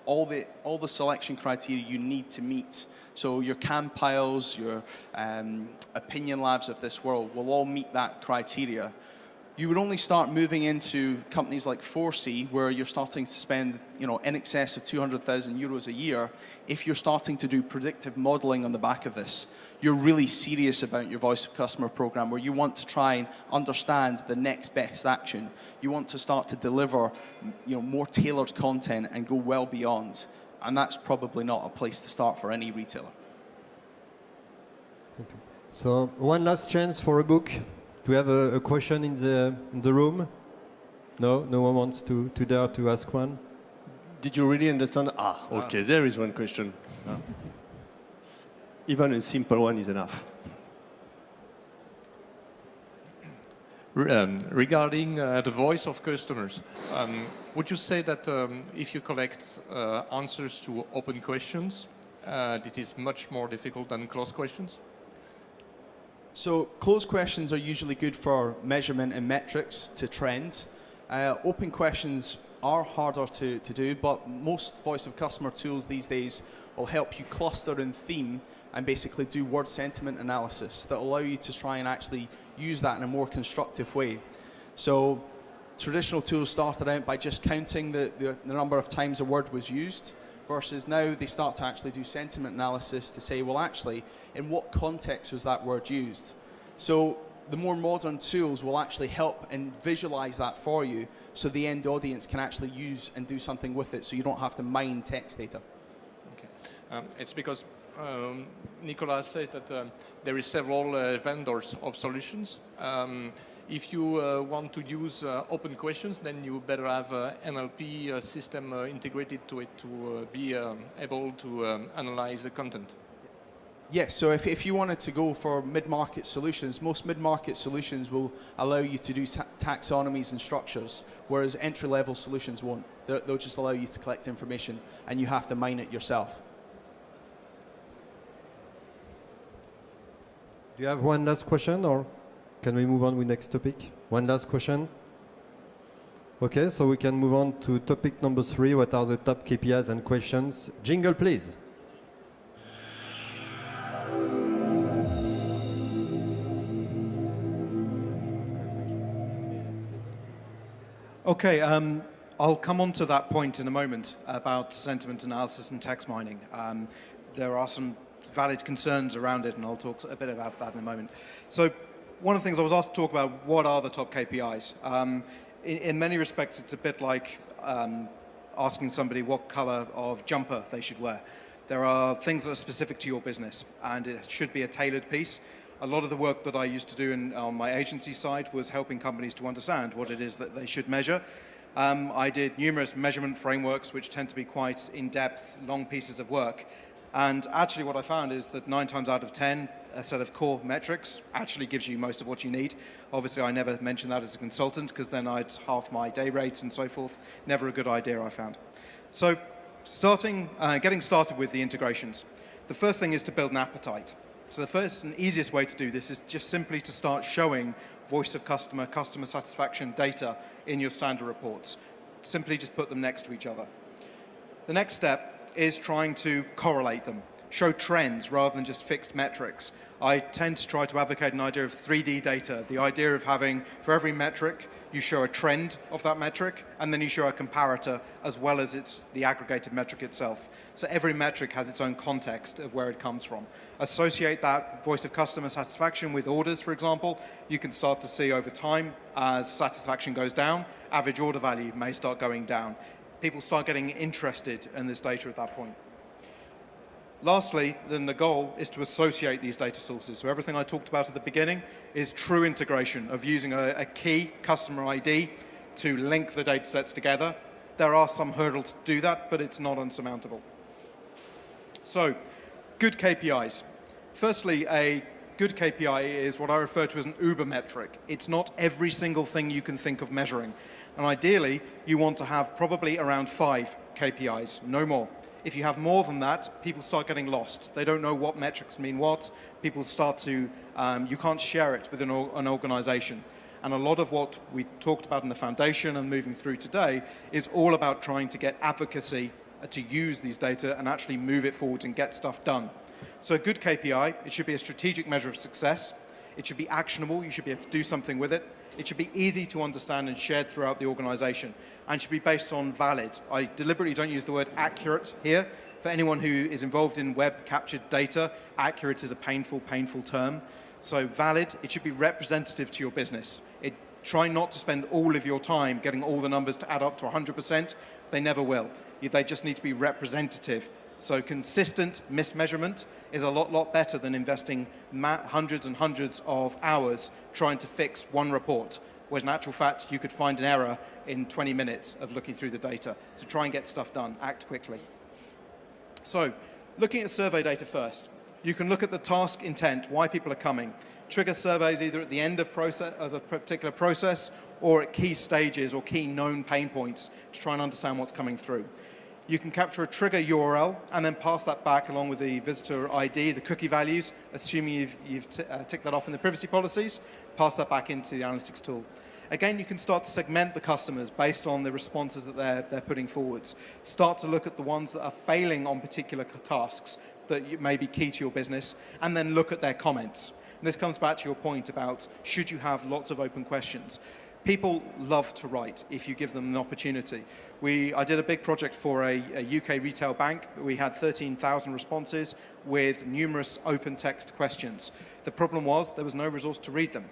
[SPEAKER 4] all the selection criteria you need to meet. So your Campiles, your Opinion Labs of this world will all meet that criteria. You would only start moving into companies like 4C, where you're starting to spend in excess of 200,000 euros a year, if you're starting to do predictive modeling on the back of this. You're really serious about your voice of customer program, where you want to try and understand the next best action. You want to start to deliver more tailored content and go well beyond. And that's probably not a place to start for any retailer.
[SPEAKER 1] Okay. So one last chance for a book. Do we have a question in the room? No? No one wants to dare to ask one?
[SPEAKER 2] Did you really understand? Okay, there is one question. Even a simple one is enough.
[SPEAKER 9] Regarding the voice of customers, would you say that if you collect answers to open questions, it is much more difficult than closed questions?
[SPEAKER 4] So closed questions are usually good for measurement and metrics to trend. Open questions are harder to do, but most voice of customer tools these days will help you cluster in theme and basically do word sentiment analysis that allow you to try and actually use that in a more constructive way. So traditional tools started out by just counting the number of times a word was used, versus now they start to actually do sentiment analysis to say, well, actually, in what context was that word used? So the more modern tools will actually help and visualize that for you so the end audience can actually use and do something with it so you don't have to mine text data.
[SPEAKER 9] Okay. It's because Nicolas said that there is several vendors of solutions. If you want to use open questions, then you better have NLP system integrated to it to be able to analyze the content.
[SPEAKER 4] Yes, so if you wanted to go for mid-market solutions, most mid-market solutions will allow you to do taxonomies and structures, whereas entry-level solutions won't. They'll just allow you to collect information and you have to mine it yourself.
[SPEAKER 1] Do you have one last question, or can we move on with next topic? One last question? Okay, so we can move on to topic number 3. What are the top KPIs and questions? Jingle, please.
[SPEAKER 3] Okay, I'll come on to that point in a moment about sentiment analysis and text mining. There are some valid concerns around it, and I'll talk a bit about that in a moment. So one of the things I was asked to talk about, what are the top KPIs? In many respects, it's a bit like asking somebody what color of jumper they should wear. There are things that are specific to your business, and it should be a tailored piece. A lot of the work that I used to do on my agency side was helping companies to understand what it is that they should measure. I did numerous measurement frameworks, which tend to be quite in-depth, long pieces of work. And actually what I found is that 9 times out of 10, a set of core metrics actually gives you most of what you need. Obviously, I never mentioned that as a consultant, because then I'd half my day rate and so forth. Never a good idea, I found. So getting started with the integrations. The first thing is to build an appetite. So the first and easiest way to do this is just simply to start showing voice of customer, customer satisfaction data in your standard reports. Simply just put them next to each other. The next step is trying to correlate them, show trends rather than just fixed metrics. I tend to try to advocate an idea of 3D data, the idea of having, for every metric, you show a trend of that metric, and then you show a comparator as well as the aggregated metric itself. So every metric has its own context of where it comes from. Associate that voice of customer satisfaction with orders, for example. You can start to see over time, as satisfaction goes down, average order value may start going down. People start getting interested in this data at that point. Lastly, then the goal is to associate these data sources. So everything I talked about at the beginning is true integration of using a key customer ID to link the data sets together. There are some hurdles to do that, but it's not unsurmountable. So, good KPIs. Firstly, a good KPI is what I refer to as an Uber metric. It's not every single thing you can think of measuring. And ideally, you want to have probably around 5 KPIs, no more. If you have more than that, people start getting lost. They don't know what metrics mean what. People start to, you can't share it with an organization. And a lot of what we talked about in the foundation and moving through today is all about trying to get advocacy to use these data and actually move it forward and get stuff done. So a good KPI, it should be a strategic measure of success. It should be actionable. You should be able to do something with it. It should be easy to understand and shared throughout the organization, and should be based on valid. I deliberately don't use the word accurate here. For anyone who is involved in web-captured data, accurate is a painful, painful term. So valid, it should be representative to your business. Try not to spend all of your time getting all the numbers to add up to 100%. They never will. They just need to be representative. So consistent mismeasurement is a lot better than investing hundreds and hundreds of hours trying to fix one report, whereas in actual fact you could find an error in 20 minutes of looking through the data. So try and get stuff done, act quickly. So looking at survey data first, you can look at the task intent, why people are coming. Trigger surveys either at the end of a particular process or at key stages or key known pain points to try and understand what's coming through. You can capture a trigger URL and then pass that back along with the visitor ID, the cookie values, assuming you've ticked that off in the privacy policies, pass that back into the analytics tool. Again, you can start to segment the customers based on the responses that they're putting forwards. Start to look at the ones that are failing on particular tasks that may be key to your business, and then look at their comments. And this comes back to your point about should you have lots of open questions. People love to write if you give them an opportunity. I did a big project for a UK retail bank. We had 13,000 responses with numerous open text questions. The problem was there was no resource to read them.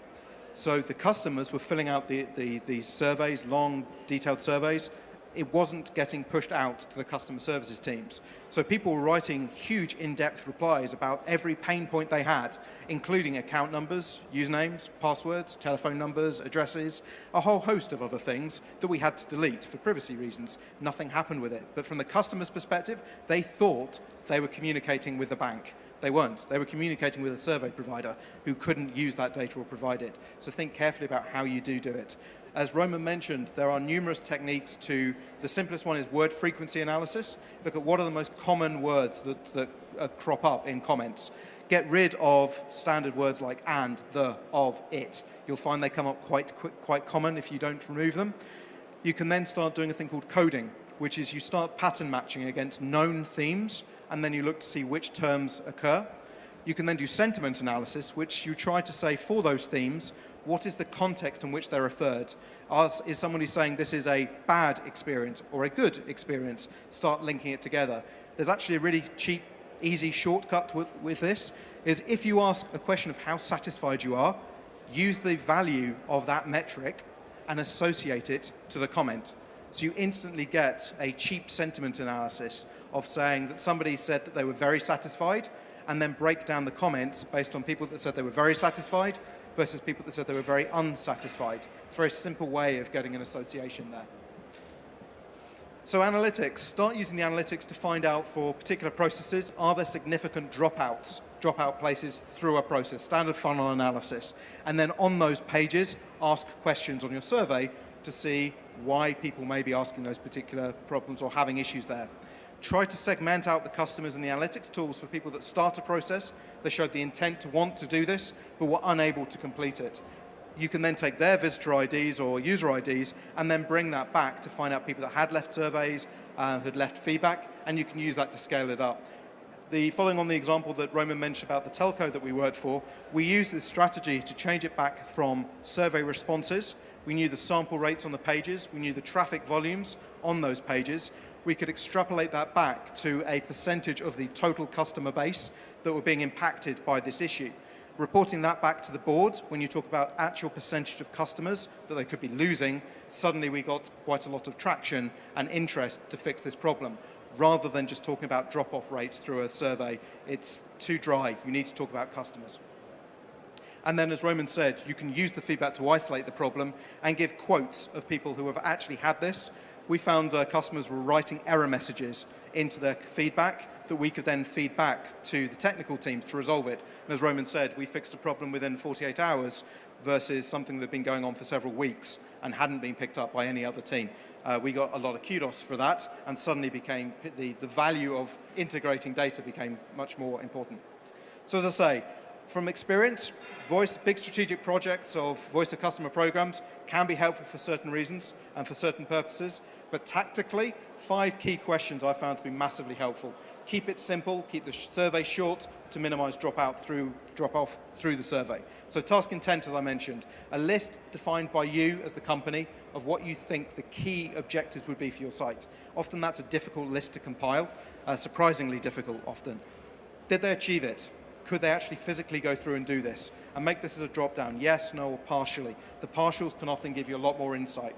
[SPEAKER 3] So the customers were filling out the surveys, long, detailed surveys. It wasn't getting pushed out to the customer services teams. So people were writing huge in-depth replies about every pain point they had, including account numbers, usernames, passwords, telephone numbers, addresses, a whole host of other things that we had to delete for privacy reasons. Nothing happened with it. But from the customer's perspective, they thought they were communicating with the bank. They weren't. They were communicating with a survey provider who couldn't use that data or provide it. So think carefully about how you do it. As Roman mentioned, there are numerous techniques to, the simplest one is word frequency analysis. Look at what are the most common words that crop up in comments. Get rid of standard words like and, the, of, it. You'll find they come up quite common if you don't remove them. You can then start doing a thing called coding, which is you start pattern matching against known themes, and then you look to see which terms occur. You can then do sentiment analysis, which you try to say for those themes, what is the context in which they're referred? Is somebody saying this is a bad experience or a good experience? Start linking it together. There's actually a really cheap, easy shortcut with this, is if you ask a question of how satisfied you are, use the value of that metric and associate it to the comment. So you instantly get a cheap sentiment analysis of saying that somebody said that they were very satisfied, and then break down the comments based on people that said they were very satisfied versus people that said they were very unsatisfied. It's a very simple way of getting an association there. So analytics, start using the analytics to find out for particular processes, are there significant dropout places through a process, standard funnel analysis. And then on those pages, ask questions on your survey to see why people may be asking those particular problems or having issues there. Try to segment out the customers in the analytics tools for people that start a process. They showed the intent to want to do this, but were unable to complete it. You can then take their visitor IDs or user IDs and then bring that back to find out people that had left surveys, had left feedback, and you can use that to scale it up. Following on the example that Roman mentioned about the telco that we worked for, we used this strategy to change it back from survey responses. We knew the sample rates on the pages. We knew the traffic volumes on those pages. We could extrapolate that back to a percentage of the total customer base that were being impacted by this issue. Reporting that back to the board, when you talk about actual percentage of customers that they could be losing, suddenly we got quite a lot of traction and interest to fix this problem. Rather than just talking about drop-off rates through a survey, it's too dry. You need to talk about customers. And then, as Roman said, you can use the feedback to isolate the problem and give quotes of people who have actually had this. We found customers were writing error messages into their feedback that we could then feed back to the technical teams to resolve it. And as Roman said, we fixed a problem within 48 hours versus something that had been going on for several weeks and hadn't been picked up by any other team. We got a lot of kudos for that, and suddenly became the value of integrating data became much more important. So as I say, from experience, big strategic projects of voice of customer programs can be helpful for certain reasons and for certain purposes. But tactically, 5 key questions I found to be massively helpful. Keep it simple, keep the survey short to minimize drop-off through the survey. So task intent, as I mentioned, a list defined by you as the company of what you think the key objectives would be for your site. Often that's a difficult list to compile, surprisingly difficult often. Did they achieve it? Could they actually physically go through and do this? And make this as a drop-down, yes, no, or partially. The partials can often give you a lot more insight.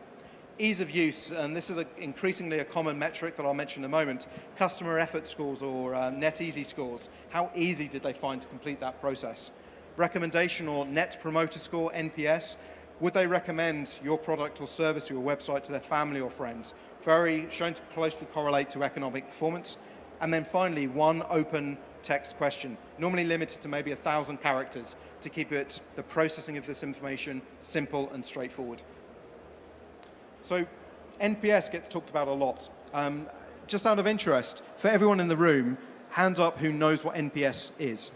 [SPEAKER 3] Ease of use, and this is increasingly a common metric that I'll mention in a moment, customer effort scores or net easy scores. How easy did they find to complete that process? Recommendation or net promoter score, NPS, would they recommend your product or service or your website to their family or friends? Shown to closely correlate to economic performance. And then finally, one open text question, normally limited to maybe 1,000 characters to keep the processing of this information simple and straightforward. So NPS gets talked about a lot. Just out of interest, for everyone in the room, hands up who knows what NPS is.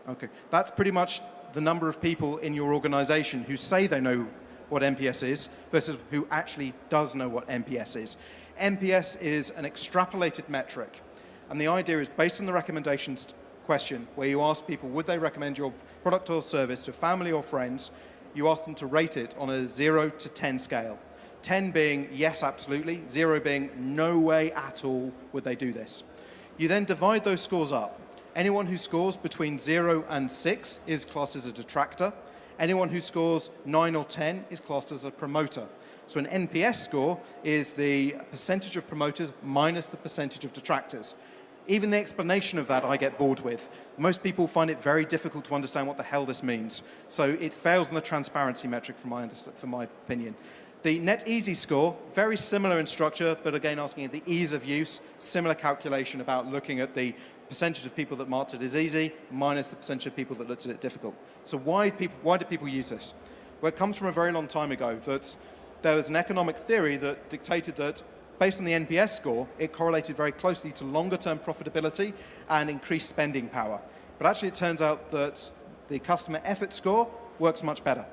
[SPEAKER 3] Okay, that's pretty much the number of people in your organization who say they know what NPS is versus who actually does know what NPS is. NPS is an extrapolated metric, and the idea is based on the recommendations question, where you ask people, would they recommend your product or service to family or friends? You ask them to rate it on a 0 to 10 scale. 10 being yes, absolutely, 0 being no way at all would they do this. You then divide those scores up. Anyone who scores between 0 and 6 is classed as a detractor. Anyone who scores 9 or 10 is classed as a promoter. So an NPS score is the percentage of promoters minus the percentage of detractors. Even the explanation of that I get bored with. Most people find it very difficult to understand what the hell this means. So it fails on the transparency metric from my opinion. The net easy score, very similar in structure, but again asking at the ease of use, similar calculation about looking at the percentage of people that marked it as easy minus the percentage of people that looked at it difficult. So why do people use this? Well, it comes from a very long time ago that there was an economic theory that dictated that based on the NPS score, it correlated very closely to longer-term profitability and increased spending power. But actually it turns out that the customer effort score works much better.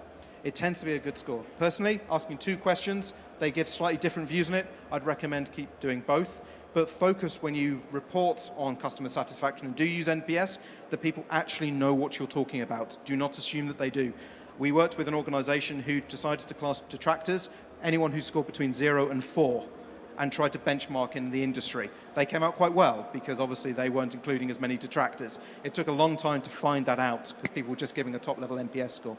[SPEAKER 3] It tends to be a good score. Personally, asking 2 questions, they give slightly different views on it. I'd recommend keep doing both, but focus when you report on customer satisfaction and do use NPS, that people actually know what you're talking about. Do not assume that they do. We worked with an organization who decided to class detractors, anyone who scored between 0 and 4, and tried to benchmark in the industry. They came out quite well because obviously they weren't including as many detractors. It took a long time to find that out because people were just giving a top-level NPS score.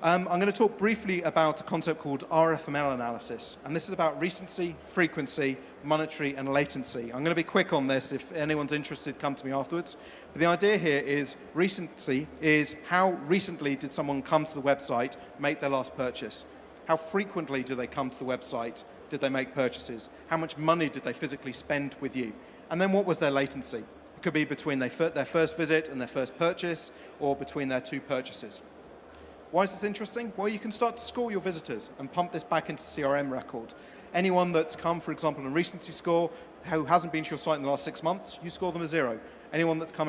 [SPEAKER 3] I'm going to talk briefly about a concept called RFML analysis, and this is about recency, frequency, monetary, and latency. I'm going to be quick on this. If anyone's interested, come to me afterwards. But the idea here is recency is how recently did someone come to the website, make their last purchase? How frequently do they come to the website? Did they make purchases? How much money did they physically spend with you? And then what was their latency? It could be between their first visit and their first purchase, or between their 2 purchases. Why is this interesting? Well, you can start to score your visitors and pump this back into CRM record. Anyone that's come, for example, on a recency score, who hasn't been to your site in the last 6 months, you score them a 0. Anyone that's come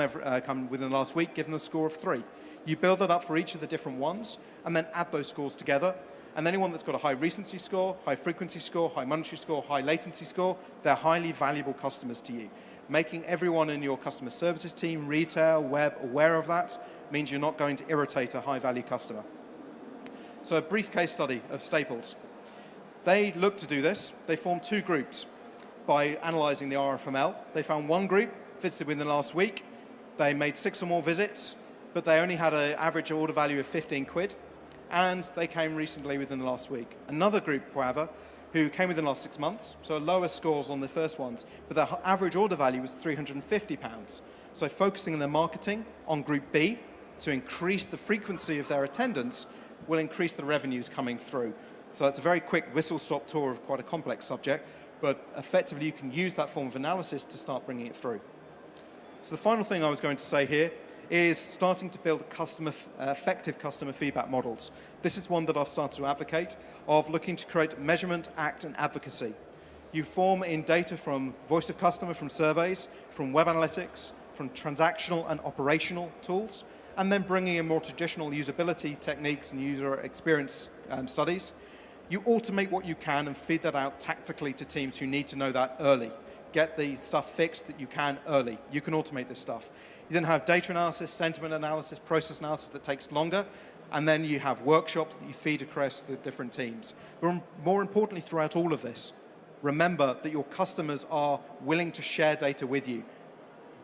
[SPEAKER 3] within the last week, give them a score of 3. You build that up for each of the different ones, and then add those scores together. And anyone that's got a high recency score, high frequency score, high monetary score, high latency score, they're highly valuable customers to you. Making everyone in your customer services team, retail, web, aware of that means you're not going to irritate a high-value customer. So a brief case study of Staples. They looked to do this. They formed 2 groups by analyzing the RFML. They found one group visited within the last week. They made 6 or more visits, but they only had an average order value of 15 quid. And they came recently within the last week. Another group, however, who came within the last 6 months, so lower scores on the first ones, but their average order value was £350. So focusing on their marketing on Group B to increase the frequency of their attendance will increase the revenues coming through. So it's a very quick whistle-stop tour of quite a complex subject, but effectively you can use that form of analysis to start bringing it through. So the final thing I was going to say here is starting to build effective customer feedback models. This is one that I've started to advocate, of looking to create measurement, act, and advocacy. You form in data from voice of customer, from surveys, from web analytics, from transactional and operational tools, and then bringing in more traditional usability techniques and user experience studies. You automate what you can and feed that out tactically to teams who need to know that early. Get the stuff fixed that you can early. You can automate this stuff. You then have data analysis, sentiment analysis, process analysis that takes longer, and then you have workshops that you feed across the different teams. But more importantly, throughout all of this, remember that your customers are willing to share data with you.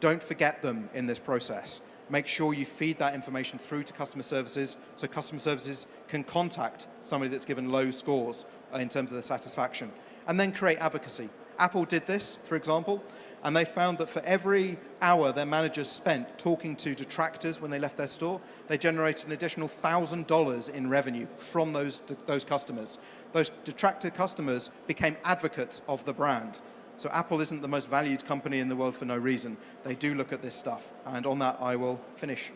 [SPEAKER 3] Don't forget them in this process. Make sure you feed that information through to customer services so customer services can contact somebody that's given low scores in terms of their satisfaction. And then create advocacy. Apple did this, for example, and they found that for every hour their managers spent talking to detractors when they left their store, they generated an additional $1,000 in revenue from those customers. Those detractor customers became advocates of the brand. So Apple isn't the most valued company in the world for no reason. They do look at this stuff. And on that, I will finish.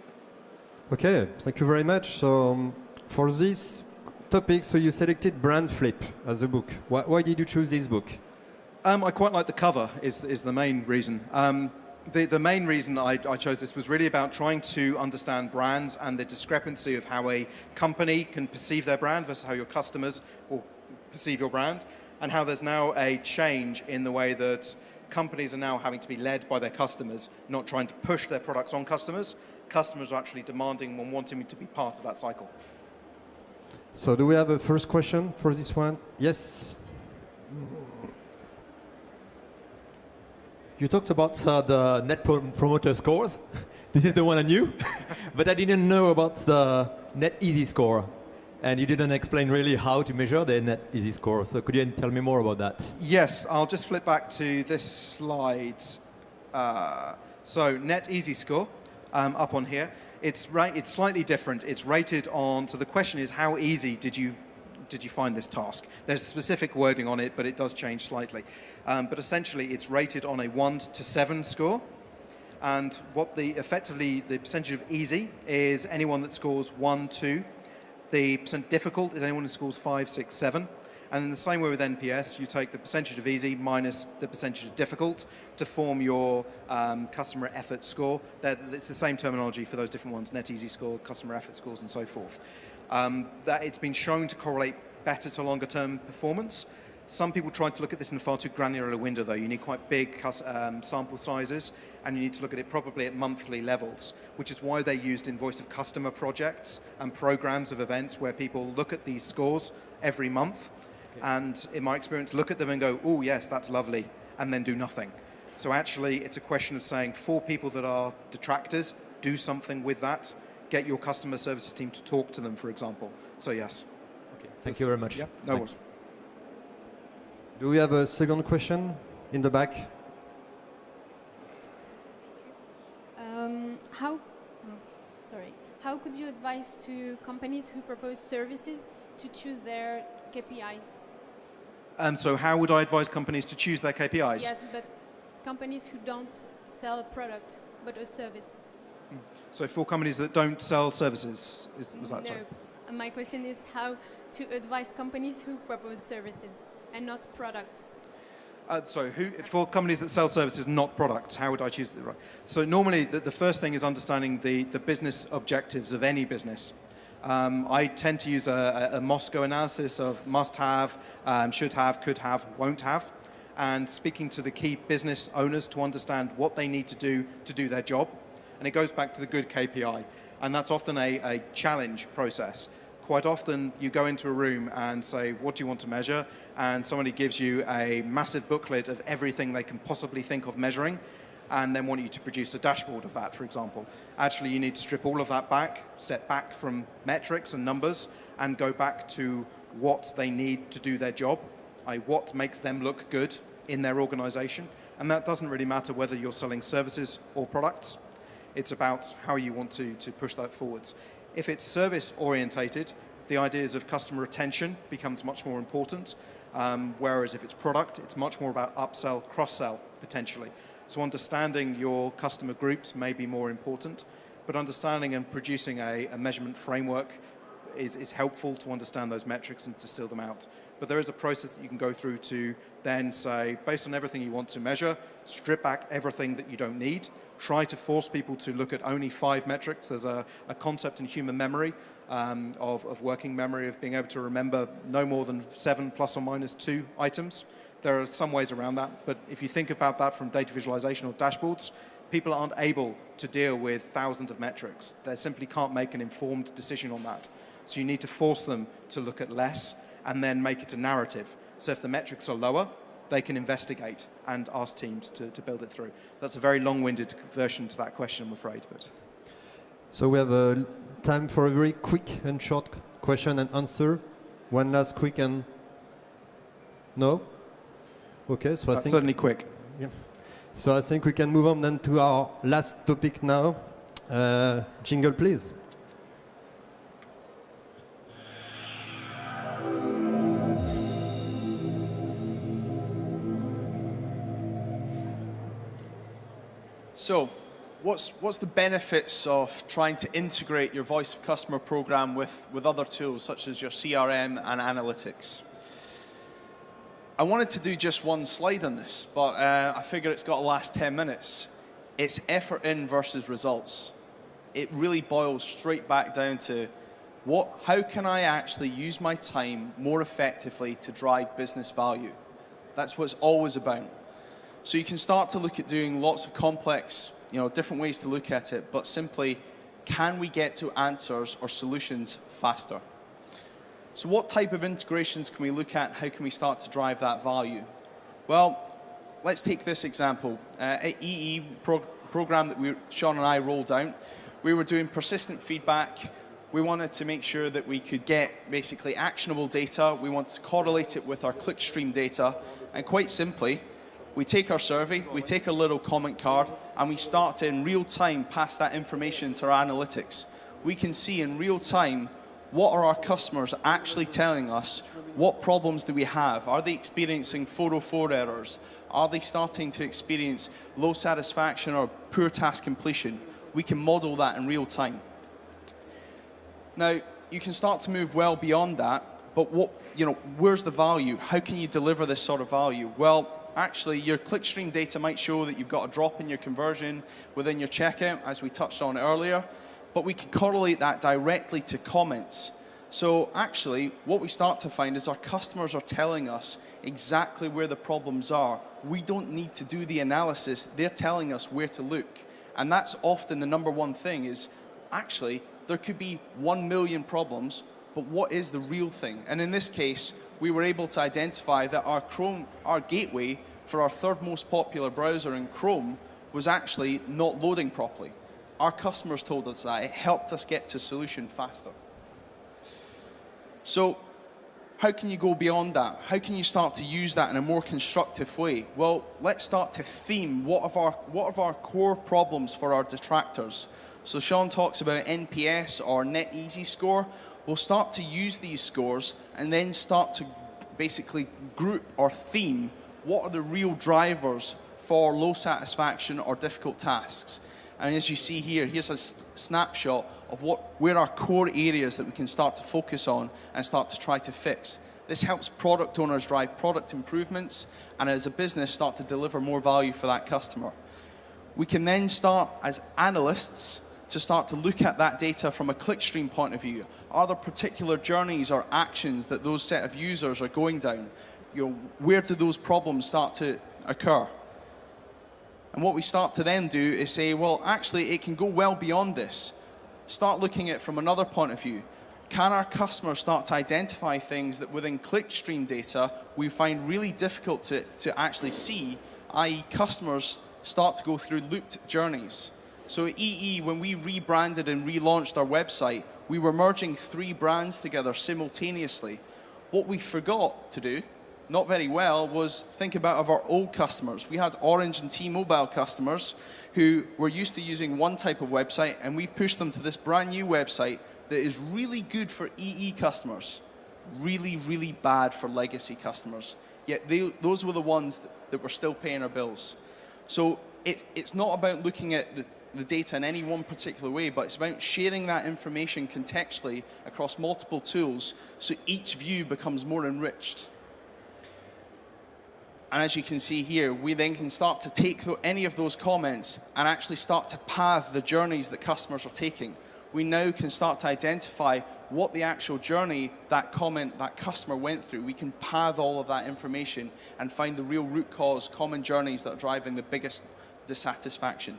[SPEAKER 1] Okay, thank you very much. So for this topic, so you selected Brand Flip as a book. Why did you choose this book?
[SPEAKER 3] I quite like the cover, is the main reason. The main reason I chose this was really about trying to understand brands and the discrepancy of how a company can perceive their brand versus how your customers will perceive your brand, and how there's now a change in the way that companies are now having to be led by their customers, not trying to push their products on customers. Customers are actually demanding and wanting to be part of that cycle.
[SPEAKER 1] So do we have a first question for this one? Yes.
[SPEAKER 10] You talked about the net promoter scores. This is the one I knew, but I didn't know about the net easy score. And you didn't explain really how to measure the net easy score. So could you tell me more about that?
[SPEAKER 3] Yes, I'll just flip back to this slide. So net easy score, up on here. It's slightly different. It's rated on, so the question is, how easy did you find this task? There's specific wording on it, but it does change slightly. But essentially, it's rated on a 1 to 7 score. And what effectively the percentage of easy is anyone that scores 1, 2. The percent difficult is anyone who scores 5, 6, 7. And in the same way with NPS, you take the percentage of easy minus the percentage of difficult to form your customer effort score. It's the same terminology for those different ones: net easy score, customer effort scores, and so forth. That it's been shown to correlate better to longer term performance. Some people try to look at this in a far too granular a window, though. You need quite big sample sizes, and you need to look at it probably at monthly levels, which is why they used in voice of customer projects and programs of events where people look at these scores every month. Okay. And in my experience, look at them and go, oh yes, that's lovely, and then do nothing. So actually, it's a question of saying, for people that are detractors, do something with that. Get your customer services team to talk to them, for example. So yes.
[SPEAKER 10] Okay. Thank you very much.
[SPEAKER 3] Yeah, no worries.
[SPEAKER 1] Do we have a second question in the back?
[SPEAKER 11] How could you advise to companies who propose services to choose their KPIs?
[SPEAKER 3] So how would I advise companies to choose their KPIs?
[SPEAKER 11] Yes, but companies who don't sell a product, but a service.
[SPEAKER 3] So for companies that don't sell services, was that so?
[SPEAKER 11] No, my question is how to advise companies who propose services and not products.
[SPEAKER 3] For companies that sell services, not products, how would I choose the right? So normally the first thing is understanding the business objectives of any business. I tend to use a Moscow analysis of must have, should have, could have, won't have, and speaking to the key business owners to understand what they need to do their job. And it goes back to the good KPI. And that's often a challenge process. Quite often you go into a room and say, what do you want to measure? And somebody gives you a massive booklet of everything they can possibly think of measuring, and then want you to produce a dashboard of that, for example. Actually, you need to strip all of that back, step back from metrics and numbers, and go back to what they need to do their job, what makes them look good in their organization. And that doesn't really matter whether you're selling services or products. It's about how you want to push that forwards. If it's service orientated, the ideas of customer retention becomes much more important. Whereas if it's product, it's much more about upsell, cross-sell, potentially. So understanding your customer groups may be more important, but understanding and producing a measurement framework is helpful to understand those metrics and distill them out. But there is a process that you can go through to then say, based on everything you want to measure, strip back everything that you don't need, try to force people to look at only 5 metrics. There's a concept in human memory of working memory, of being able to remember no more than 7 plus or minus 2 items. There are some ways around that, but if you think about that from data visualization or dashboards, people aren't able to deal with thousands of metrics. They simply can't make an informed decision on that. So you need to force them to look at less and then make it a narrative. So if the metrics are lower, they can investigate and ask teams to build it through. That's a very long-winded version to that question, I'm afraid. But
[SPEAKER 1] so we have time for a very quick and short question and answer. One last quick and... No? Okay, so I think...
[SPEAKER 3] certainly quick.
[SPEAKER 1] Yeah. So I think we can move on then to our last topic now. Jingle, please.
[SPEAKER 4] So, what's the benefits of trying to integrate your voice of customer program with other tools such as your CRM and analytics? I wanted to do just one slide on this, but I figure it's got to last 10 minutes. It's effort in versus results. It really boils straight back down to how can I actually use my time more effectively to drive business value? That's what it's always about. So you can start to look at doing lots of complex, different ways to look at it, but simply, can we get to answers or solutions faster? So what type of integrations can we look at? How can we start to drive that value? Well, let's take this example. At EE program that Sean and I rolled out, we were doing persistent feedback. We wanted to make sure that we could get basically actionable data. We wanted to correlate it with our clickstream data. And quite simply, we take our survey, we take our little comment card, and we start to in real time pass that information to our analytics. We can see in real time what are our customers actually telling us, what problems do we have? Are they experiencing 404 errors? Are they starting to experience low satisfaction or poor task completion? We can model that in real time. Now, you can start to move well beyond that, but where's the value? How can you deliver this sort of value? Well, actually, your clickstream data might show that you've got a drop in your conversion within your checkout, as we touched on earlier, but we can correlate that directly to comments. So actually, what we start to find is our customers are telling us exactly where the problems are. We don't need to do the analysis. They're telling us where to look. And that's often the number one thing is, actually, there could be 1 million problems, but what is the real thing? And in this case, we were able to identify that our gateway for our third most popular browser in Chrome was actually not loading properly. Our customers told us that. It helped us get to solution faster. So how can you go beyond that? How can you start to use that in a more constructive way? Well, let's start to theme what of our core problems for our detractors. So Sean talks about NPS or Net Easy Score. We'll start to use these scores and then start to basically group or theme what are the real drivers for low satisfaction or difficult tasks. And as you see here, here's a snapshot of where our core areas that we can start to focus on and start to try to fix. This helps product owners drive product improvements and as a business start to deliver more value for that customer. We can then start as analysts to start to look at that data from a clickstream point of view. Are there particular journeys or actions that those set of users are going down? Where do those problems start to occur? And what we start to then do is say, well, actually, it can go well beyond this. Start looking at it from another point of view. Can our customers start to identify things that within clickstream data we find really difficult to actually see, i.e. customers start to go through looped journeys. So at EE, when we rebranded and relaunched our website, we were merging 3 brands together simultaneously. What we forgot to do, not very well, was think about our old customers. We had Orange and T-Mobile customers who were used to using one type of website, and we've pushed them to this brand new website that is really good for EE customers, really, really bad for legacy customers. Yet those were the ones that were still paying our bills. So it's not about looking at the data in any one particular way, but it's about sharing that information contextually across multiple tools so each view becomes more enriched. And as you can see here, we then can start to take any of those comments and actually start to path the journeys that customers are taking. We now can start to identify what the actual journey that customer went through. We can path all of that information and find the real root cause, common journeys that are driving the biggest dissatisfaction.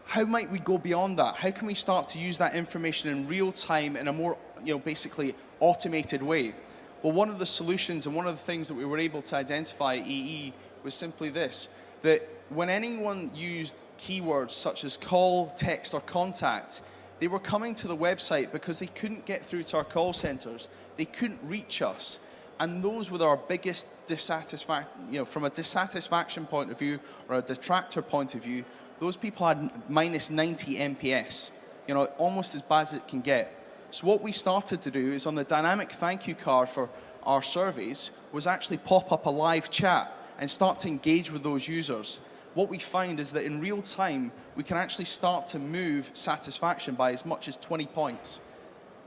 [SPEAKER 4] How might we go beyond that? How can we start to use that information in real time in a more, basically automated way? Well, one of the solutions and one of the things that we were able to identify at EE was simply this, that when anyone used keywords such as call, text, or contact, they were coming to the website because they couldn't get through to our call centers. They couldn't reach us. And those were our biggest dissatisfaction, from a dissatisfaction point of view or a detractor point of view, those people had minus 90 NPS, almost as bad as it can get. So what we started to do is on the dynamic thank you card for our surveys was actually pop up a live chat and start to engage with those users. What we find is that in real time, we can actually start to move satisfaction by as much as 20 points.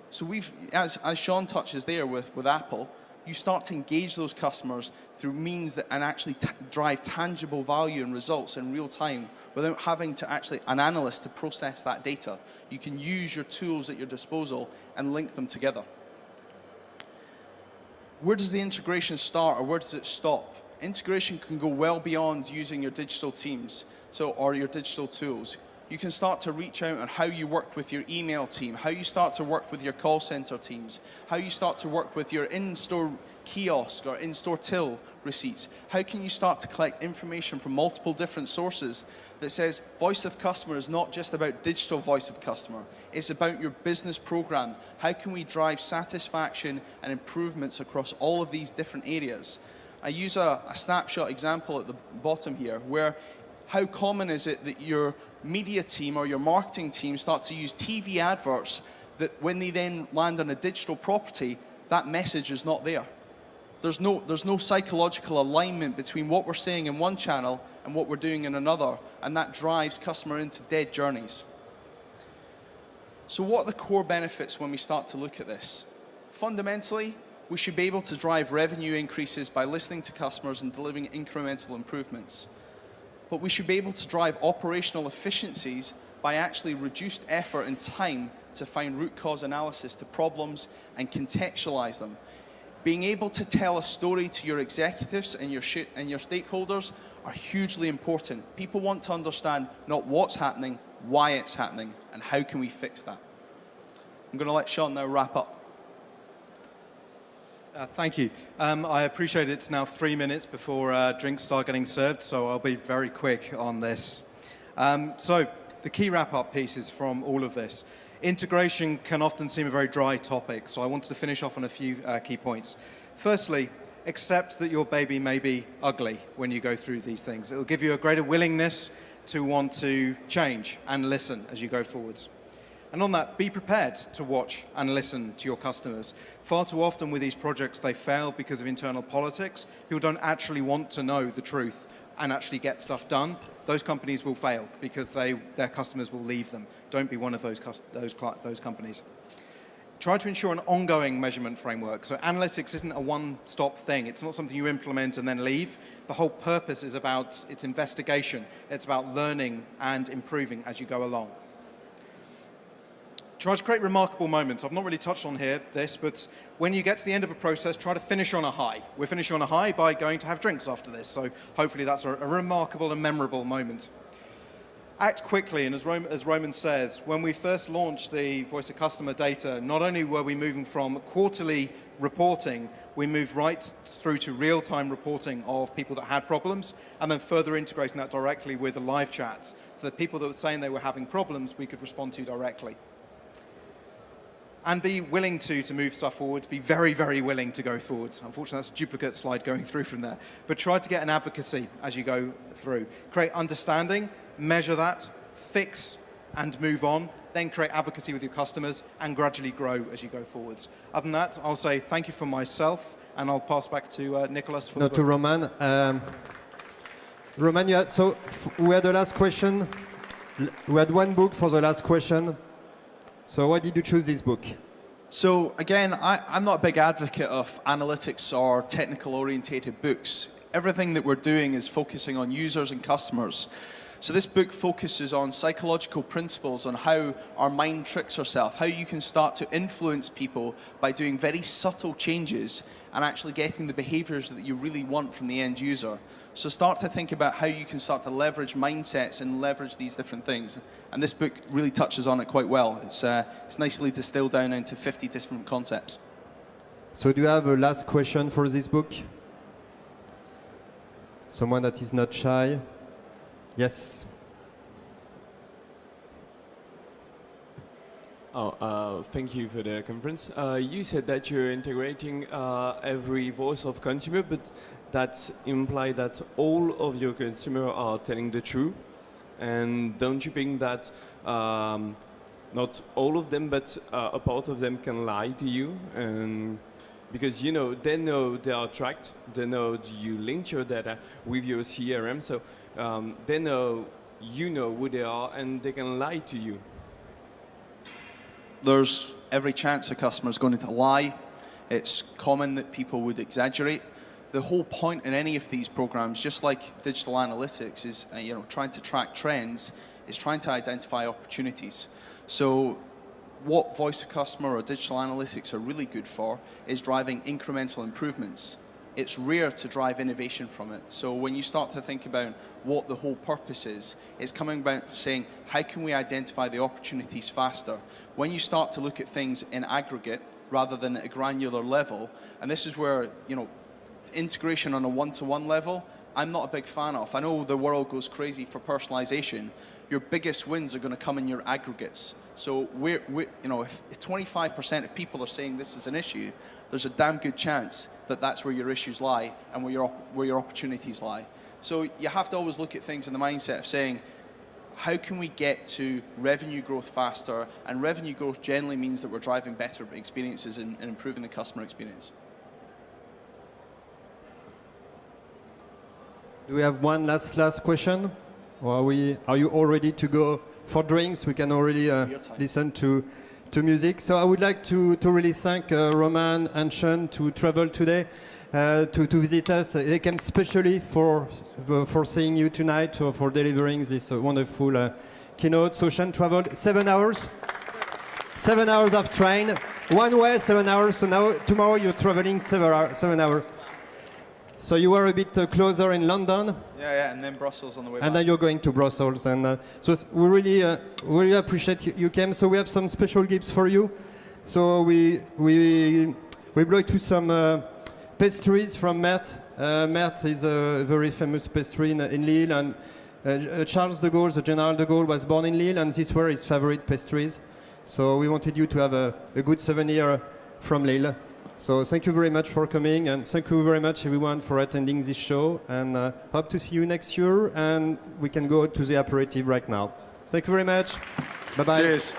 [SPEAKER 4] So as Sean touches there with Apple, you start to engage those customers through means that and actually drive tangible value and results in real time without having to actually an analyst to process that data. You can use your tools at your disposal and link them together. Where does the integration start or where does it stop? Integration can go well beyond using your digital teams or your digital tools. You can start to reach out on how you work with your email team, how you start to work with your call center teams, how you start to work with your in-store kiosk or in-store till receipts. How can you start to collect information from multiple different sources that says voice of customer is not just about digital voice of customer, it's about your business program. How can we drive satisfaction and improvements across all of these different areas? I use a snapshot example at the bottom here where how common is it that your media team or your marketing team start to use TV adverts that when they then land on a digital property, that message is not there. There's no psychological alignment between what we're saying in one channel and what we're doing in another, and that drives customer into dead journeys. So what are the core benefits when we start to look at this? Fundamentally, we should be able to drive revenue increases by listening to customers and delivering incremental improvements. But we should be able to drive operational efficiencies by actually reduced effort and time to find root cause analysis to problems and contextualize them. Being able to tell a story to your executives and your stakeholders are hugely important. People want to understand not what's happening, why it's happening, and how can we fix that. I'm going to let Sean now wrap up.
[SPEAKER 3] Thank you. I appreciate it's now 3 minutes before drinks start getting served, so I'll be very quick on this. So the key wrap-up pieces from all of this. Integration can often seem a very dry topic, so I wanted to finish off on a few key points. Firstly, accept that your baby may be ugly when you go through these things. It'll give you a greater willingness to want to change and listen as you go forwards. And on that, be prepared to watch and listen to your customers. Far too often with these projects, they fail because of internal politics. People don't actually want to know the truth and actually get stuff done. Those companies will fail because their customers will leave them. Don't be one of those companies. Try to ensure an ongoing measurement framework. So analytics isn't a one-stop thing. It's not something you implement and then leave. The whole purpose is about its investigation. It's about learning and improving as you go along. Try to create remarkable moments. I've not really touched on this, but when you get to the end of a process, try to finish on a high. We're finishing on a high by going to have drinks after this, so hopefully that's a remarkable and memorable moment. Act quickly, and as Roman says, when we first launched the Voice of Customer data, not only were we moving from quarterly reporting, we moved right through to real-time reporting of people that had problems, and then further integrating that directly with the live chats, so that people that were saying they were having problems, we could respond to directly. And be willing to move stuff forward, be very, very willing to go forwards. Unfortunately, that's a duplicate slide going through from there. But try to get an advocacy as you go through. Create understanding, measure that, fix and move on, then create advocacy with your customers and gradually grow as you go forwards. Other than that, I'll say thank you for myself and I'll pass back to Nicholas for the book.
[SPEAKER 1] To Roman. Roman, we had the last question. We had one book for the last question. So why did you choose this book?
[SPEAKER 4] So again, I'm not a big advocate of analytics or technical orientated books. Everything that we're doing is focusing on users and customers. So this book focuses on psychological principles on how our mind tricks ourselves, how you can start to influence people by doing very subtle changes and actually getting the behaviors that you really want from the end user. So start to think about how you can start to leverage mindsets and leverage these different things. And this book really touches on it quite well. It's nicely distilled down into 50 different concepts.
[SPEAKER 1] So do you have a last question for this book? Someone that is not shy? Yes.
[SPEAKER 12] Thank you for the conference. You said that you're integrating every voice of consumer, but that implies that all of your consumers are telling the truth. And don't you think that not all of them, but a part of them can lie to you? And because they know they are tracked, they know you link your data with your CRM, so they know you know who they are, and they can lie to you.
[SPEAKER 4] There's every chance a customer is going to lie. It's common that people would exaggerate. The whole point in any of these programs, just like digital analytics, is trying to track trends, is trying to identify opportunities. So what voice of customer or digital analytics are really good for is driving incremental improvements. It's rare to drive innovation from it. So when you start to think about what the whole purpose is, it's coming about saying, how can we identify the opportunities faster? When you start to look at things in aggregate rather than at a granular level, and this is where, integration on a one-to-one level, I'm not a big fan of. I know the world goes crazy for personalization. Your biggest wins are going to come in your aggregates. So if 25% of people are saying this is an issue, there's a damn good chance that that's where your issues lie and where your opportunities lie. So you have to always look at things in the mindset of saying, how can we get to revenue growth faster? And revenue growth generally means that we're driving better experiences and improving the customer experience.
[SPEAKER 1] Do we have one last question? Or are you all ready to go for drinks? We can already listen to music. So I would like to really thank Roman and Sean to travel today to visit us. They came specially for seeing you tonight, for delivering this wonderful keynote. So Sean traveled 7 hours. 7 hours of train. One way, 7 hours. So now tomorrow you're traveling 7 hours. So you were a bit closer in London.
[SPEAKER 4] Yeah, and then Brussels on the way back.
[SPEAKER 1] And then you're going to Brussels. And so we really appreciate you came. So we have some special gifts for you. So we brought you some pastries from Mert. Mert is a very famous pastry in Lille. And Charles de Gaulle, the General de Gaulle, was born in Lille. And these were his favorite pastries. So we wanted you to have a good souvenir from Lille. So thank you very much for coming, and thank you very much everyone for attending this show, and hope to see you next year, and we can go to the aperitif right now. Thank you very much. Bye-bye.
[SPEAKER 3] Cheers.